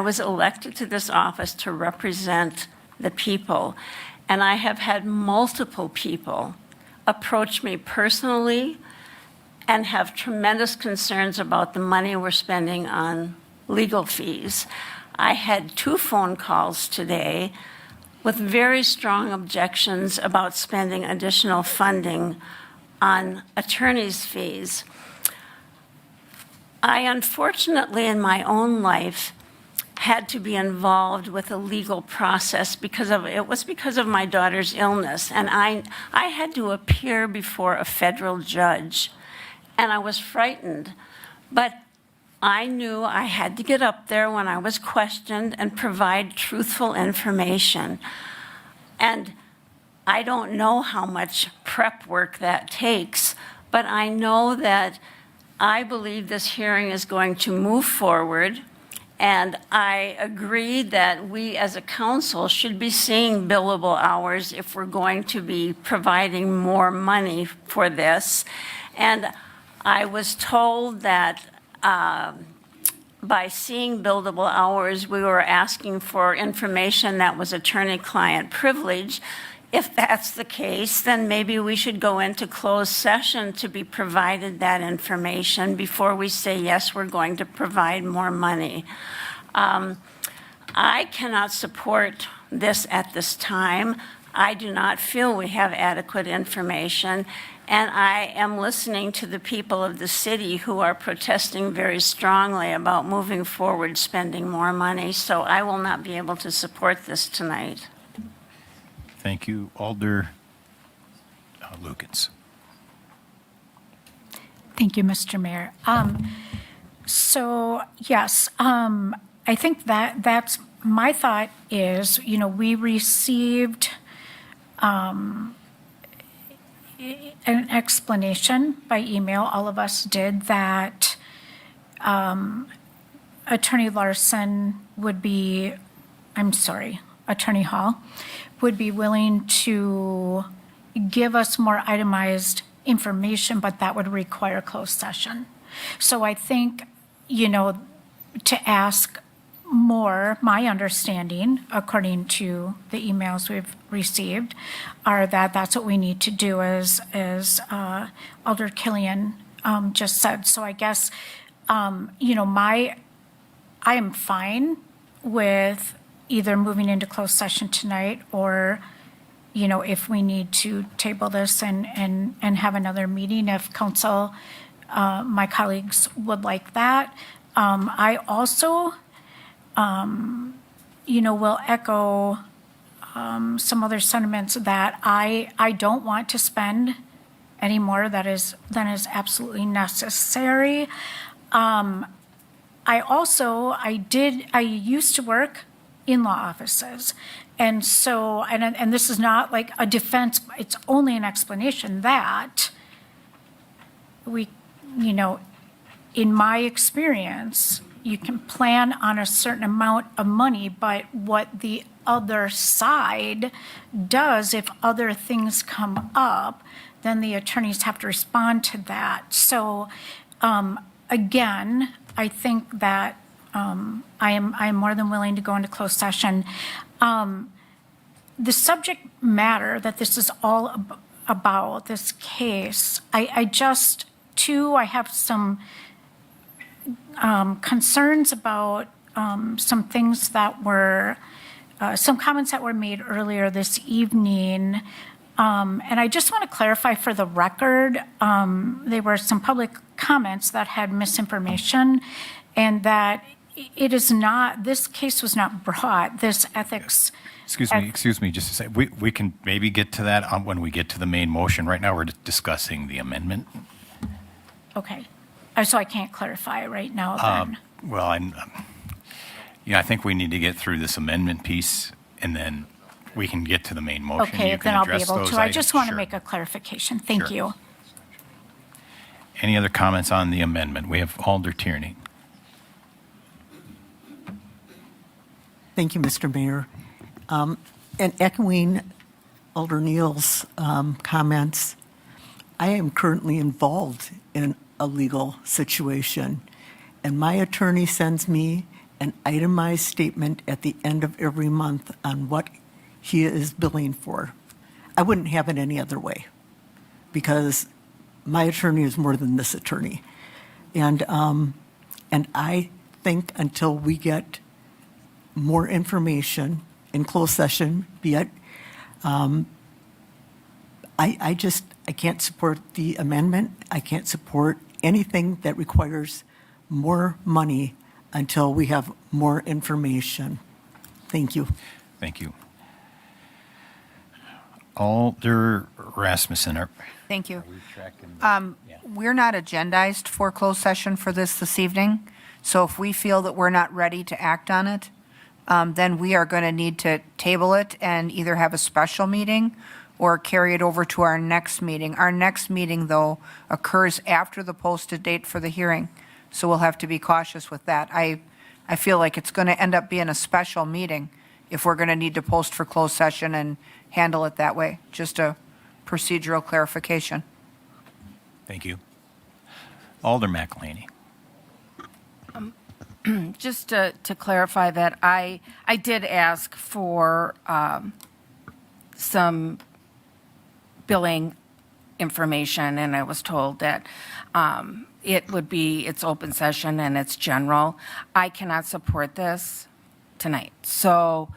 was elected to this office to represent the people, and I have had multiple people approach me personally and have tremendous concerns about the money we're spending on legal fees. I had 2 phone calls today with very strong objections about spending additional funding on attorney's fees. I unfortunately, in my own life, had to be involved with a legal process because of my daughter's illness, and I had to appear before a federal judge, and I was frightened, but I knew I had to get up there when I was questioned and provide truthful information. And I don't know how much prep work that takes, but I know that I believe this hearing is going to move forward, and I agree that we as a council should be seeing billable hours if we're going to be providing more money for this. And I was told that by seeing billable hours, we were asking for information that was attorney-client privilege. If that's the case, then maybe we should go into closed session to be provided that information before we say, yes, we're going to provide more money. I cannot support this at this time. I do not feel we have adequate information, and I am listening to the people of the city who are protesting very strongly about moving forward, spending more money, so I will not be able to support this tonight. Thank you, Alder Lukens. Thank you, Mr. Mayor. So, yes, I think that's my thought is, we received an explanation by email, all of us did, that Attorney Larson would be, I'm sorry, Attorney Hall would be willing to give us more itemized information, but that would require closed session. So I think, to ask more, my understanding, according to the emails we've received, are that that's what we need to do, as Alder Killian just said. So I guess, I am fine with either moving into closed session tonight, or, if we need to table this and have another meeting, if council, my colleagues would like that. I also, will echo some other sentiments that I don't want to spend any more than is absolutely necessary. I used to work in law offices. And so, and this is not like a defense, it's only an explanation that we, in my experience, you can plan on a certain amount of money, but what the other side does, if other things come up, then the attorneys have to respond to that. So, again, I think that I am more than willing to go into closed session. The subject matter that this is all about, this case, I have some concerns about some things that were, some comments that were made earlier this evening. And I just want to clarify for the record, there were some public comments that had misinformation, and that it is not, this case was not brought, this ethics. Excuse me, just a second. We can maybe get to that when we get to the main motion. Right now, we're discussing the amendment. Okay. So I can't clarify right now then. Well, I think we need to get through this amendment piece, and then we can get to the main motion. Okay, You can then I'll be address able those to. I items. just want to Sure. make a clarification. Thank Sure. you. Any other comments on the amendment? We have Alder Tierney. Thank you, Mr. Mayor. And echoing Alder Neal's comments, I am currently involved in a legal situation, and my attorney sends me an itemized statement at the end of every month on what he is billing for. I wouldn't have it any other way, because my attorney is more than this attorney. And I think until we get more information in closed session, be it, I can't support the amendment. I can't support anything that requires more money until we have more information. Thank you. Thank you. Alder Rasmussen. Thank you. Are we tracking? We're not agendized for closed session for this evening, so if we feel that we're not ready to act on it, then we are going to need to table it and either have a special meeting or carry it over to our next meeting. Our next meeting, though, occurs after the posted date for the hearing, so we'll have to be cautious with that. I feel like it's going to end up being a special meeting if we're going to need to post for closed session and handle it that way. Just a procedural clarification. Thank you. Alder McElhaney. Just to clarify that, I did ask for some billing information, and I was told that it's open session and it's general. I cannot support this tonight, so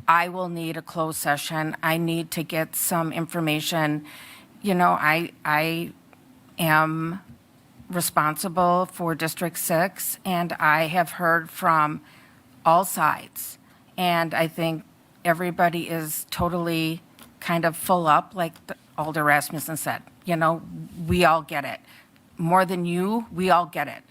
I will need a closed session. I need to get some information. I am responsible for District 6, and I have heard from all sides. And I think everybody is totally kind of full up, like Alder Rasmussen said. We all get it. More than you, we all get it.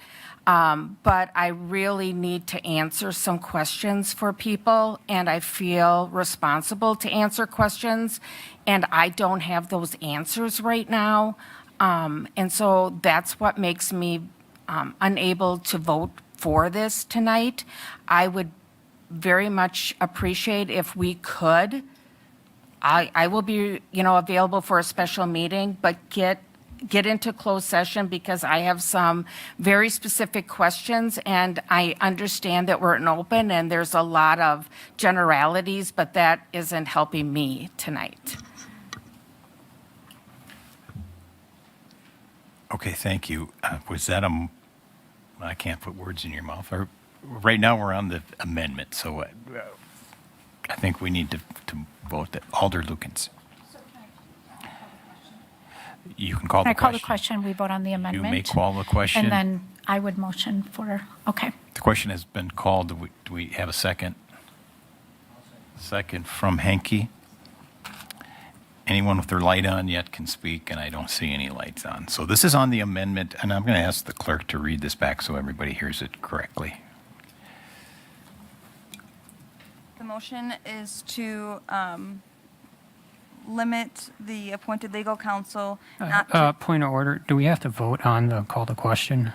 But I really need to answer some questions for people, and I feel responsible to answer questions, and I don't have those answers right now. And so that's what makes me unable to vote for this tonight. I would very much appreciate if we could. I will be, available for a special meeting, but get into closed session because I have some very specific questions, and I understand that we're in open and there's a lot of generalities, but that isn't helping me tonight. Okay, thank you. Was that I can't put words in your mouth. Right now, we're on the amendment, so I think we need to vote that. Alder Lukens. You can call the question. Can I call the question? We vote on the amendment? You may call the question. And then I would motion for, okay. The question has been called. Do we have a second? Second from Henke. Anyone with their light on yet can speak, and I don't see any lights on. So this is on the amendment, and I'm going to ask the clerk to read this back so everybody hears it correctly. The motion is to limit the appointed legal counsel not to... Point of order, do we have to vote on the call to question?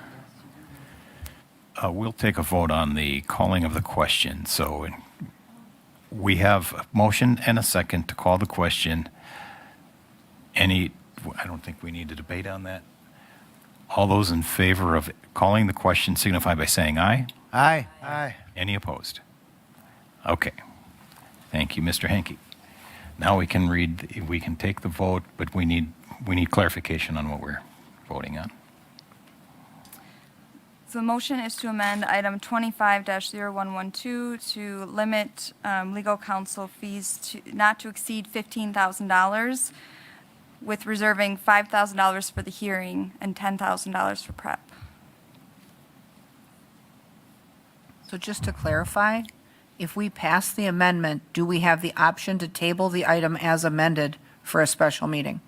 We'll take a vote on the calling of the question. So we have a motion and a second to call the question. I don't think we need a debate on that. All those in favor of calling the question signify by saying aye. Aye. Aye. Any opposed? Okay. Thank you, Mr. Henke. Now we can take the vote, but we need clarification on what we're voting on. So the motion is to amend item 25-0112 to limit legal counsel fees not to exceed $15,000, with reserving $5,000 for the hearing and $10,000 for prep. So just to clarify, if we pass the amendment, do we have the option to table the item as amended for a special meeting?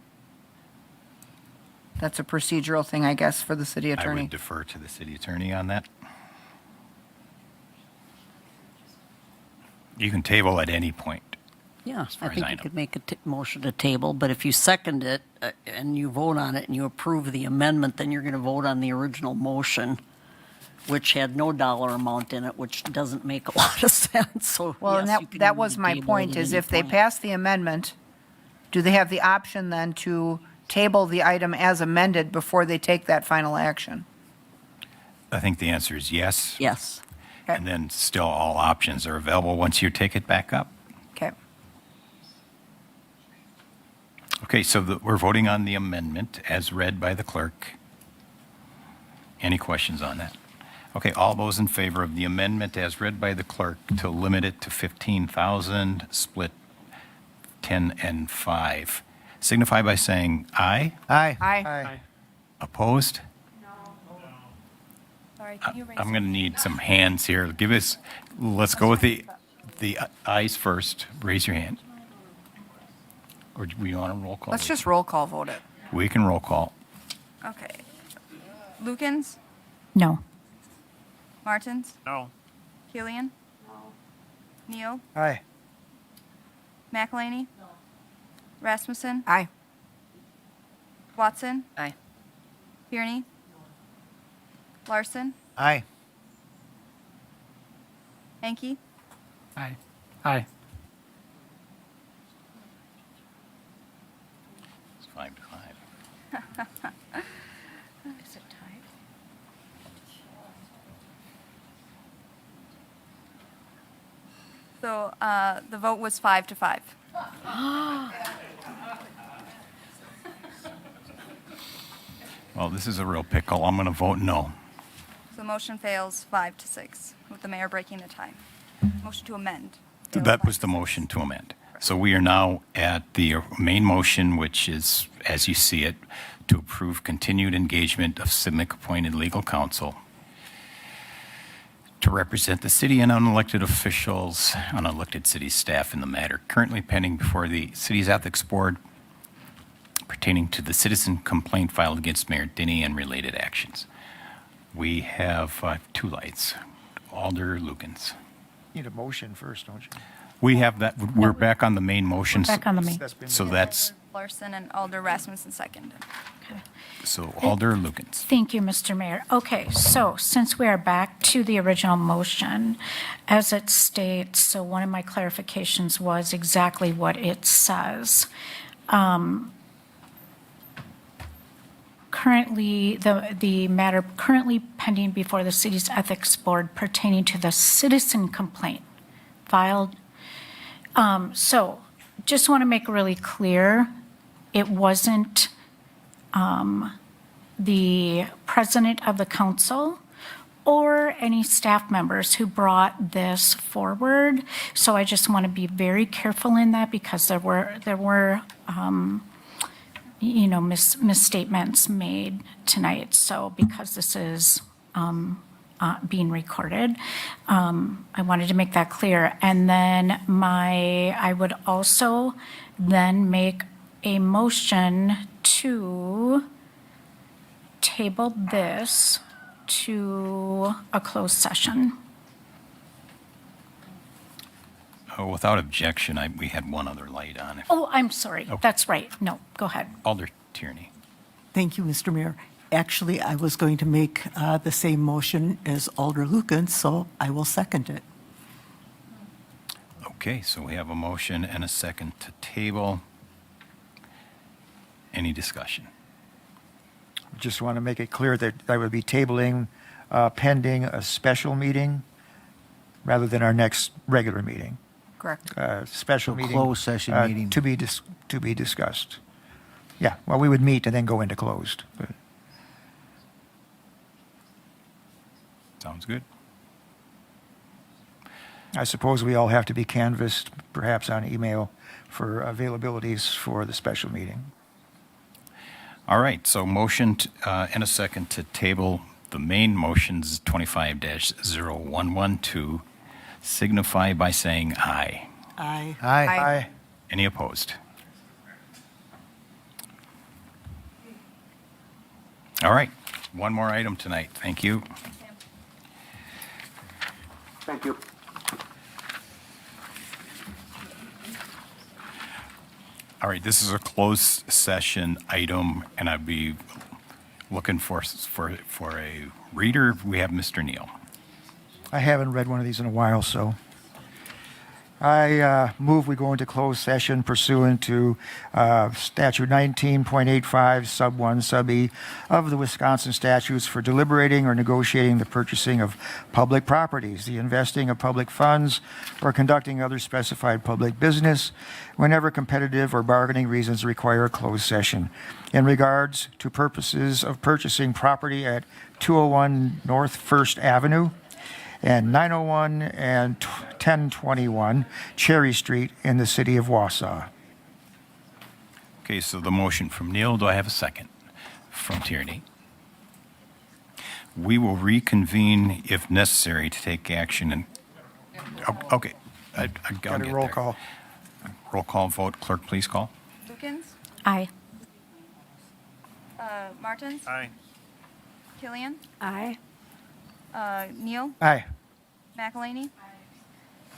That's a procedural thing, I guess, for the city I attorney. would defer to the city attorney on that. You can table at any point. Yeah, As far I as think I you know. could make a motion to table, but if you second it and you vote on it and you approve the amendment, then you're going to vote on the original motion, which had no dollar amount in it, which doesn't make a lot of sense. So, Well, and yes, you can that was my table it point, at is any if they point. pass the amendment, do they have the option then to table the item as amended before they take that final action? I think the answer is yes. Yes. And then still all options are available once you take it back up. Okay. Okay, so we're voting on the amendment as read by the clerk. Any questions on that? Okay, all those in favor of the amendment as read by the clerk to limit it to 15,000, split 10 and 5, signify by saying aye. Aye. Aye. Opposed? Sorry, can you raise... I'm going to need some hands here. Let's go with the ayes first. Raise your hand. Or do we want to roll call? Let's just roll call vote it. We can roll call. Okay. Lukens? No. Martins? No. Killian? No. Neal? Aye. McElhaney? No. Rasmussen? Aye. Watson? Aye. Kearney? Larson? Aye. Hanky? Aye. Aye. It's 5 to 5. Is it tied? So the vote was 5 to 5. Well, this is a real pickle. I'm going to vote no. So the motion fails 5 to 6, with the mayor breaking the tie. Motion to amend. That was the motion to amend. So we are now at the main motion, which is, as you see it, to approve continued engagement of CIVIC-appointed legal counsel to represent the city and unelected officials, unelected city staff in the matter currently pending before the city's ethics board pertaining to the citizen complaint filed against Mayor Denny and related actions. We have two lights. Alder Lukens. Need a motion first, don't you? We have that. We're back on the main motion. Back on the main. That's been- So that's Larson and Alder Rasmussen second. So Alder Lukens. Thank you, Mr. Mayor. Okay, so since we are back to the original motion, as it states, so one of my clarifications was exactly what it says. Currently, the matter currently pending before the city's ethics board pertaining to the citizen complaint filed. So just want to make really clear, it wasn't the president of the council or any staff members who brought this forward. So I just want to be very careful in that because there were misstatements made tonight. So because this is being recorded, I wanted to make that clear. And then I would also then make a motion to table this to a closed session. Oh, without objection, we had one other light on. Oh, I'm sorry. Okay. That's right. No, go ahead. Alder Tierney. Thank you, Mr. Mayor. Actually, I was going to make the same motion as Alder Lukens, so I will second it. Okay, so we have a motion and a second to table. Any discussion? Just want to make it clear that I would be tabling pending a special meeting rather than our next regular meeting. Correct. Special meeting. Closed session meeting. To be discussed. Yeah, well, we would meet and then go into closed. Sounds good. I suppose we all have to be canvassed, perhaps on email, for availabilities for the special meeting. All right, so motion and a second to table the main motions 25-0112. Signify by saying aye. Aye. Aye. Any opposed? All right, one more item tonight. Thank you. Thank you. All right, this is a closed session item, and I'd be looking for a reader. We have Mr. Neal. I haven't read one of these in a while, so I move we go into closed session pursuant to statute 19.85 sub 1 sub e of the Wisconsin statutes for deliberating or negotiating the purchasing of public properties, the investing of public funds, or conducting other specified public business whenever competitive or bargaining reasons require a closed session. In regards to purposes of purchasing property at 201 North First Avenue and 901 and 1021 Cherry Street in the city of Wausau. Okay, so the motion from Neal, do I have a second? From Tierney. We will reconvene if necessary to take action and, okay, I'll Got a get roll there. call. Roll call vote, clerk, please call. Lukens, Aye. Martins, Aye. Killian, Aye. Neal, Aye. McElhaney,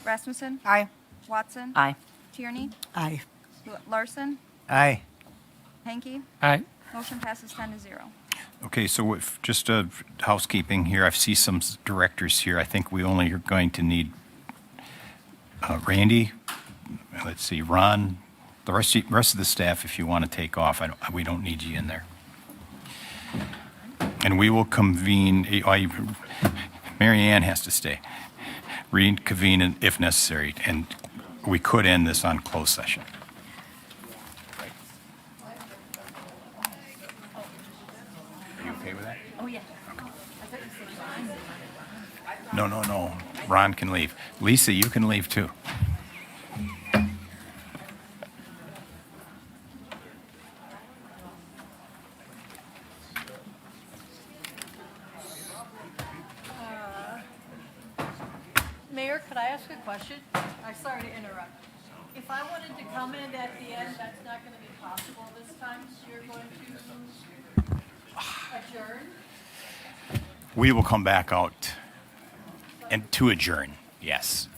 Rasmussen, Aye. Watson, Aye. Tierney, Aye. Larson, Aye. Hanky. Aye. Motion passes 10-0. Okay, so just housekeeping here, I see some directors here. I think we only are going to need Randy, let's see, Ron, the rest of the staff, if you want to take off, we don't need you in there. And we will convene, Mary Ann has to stay, reconvene if necessary, and we could end this on closed session. Are you okay with that? Oh, yeah. No. Ron can leave. Lisa, you can leave too. Mayor, could I ask a question? I'm sorry to interrupt. If I wanted to come in at the end, that's not going to be possible this time, so you're going to adjourn? We will come back out and to adjourn, yes.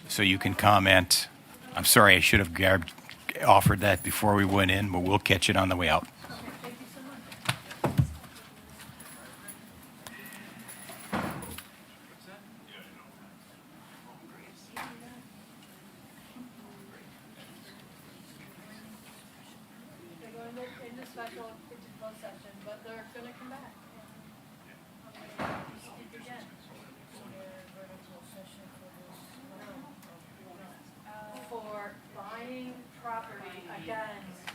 So you can comment. I'm sorry, I should have offered that before we went in, but we'll catch it on the way out. Okay, thank you so much. a special closed session, but they're going to come back. For buying property against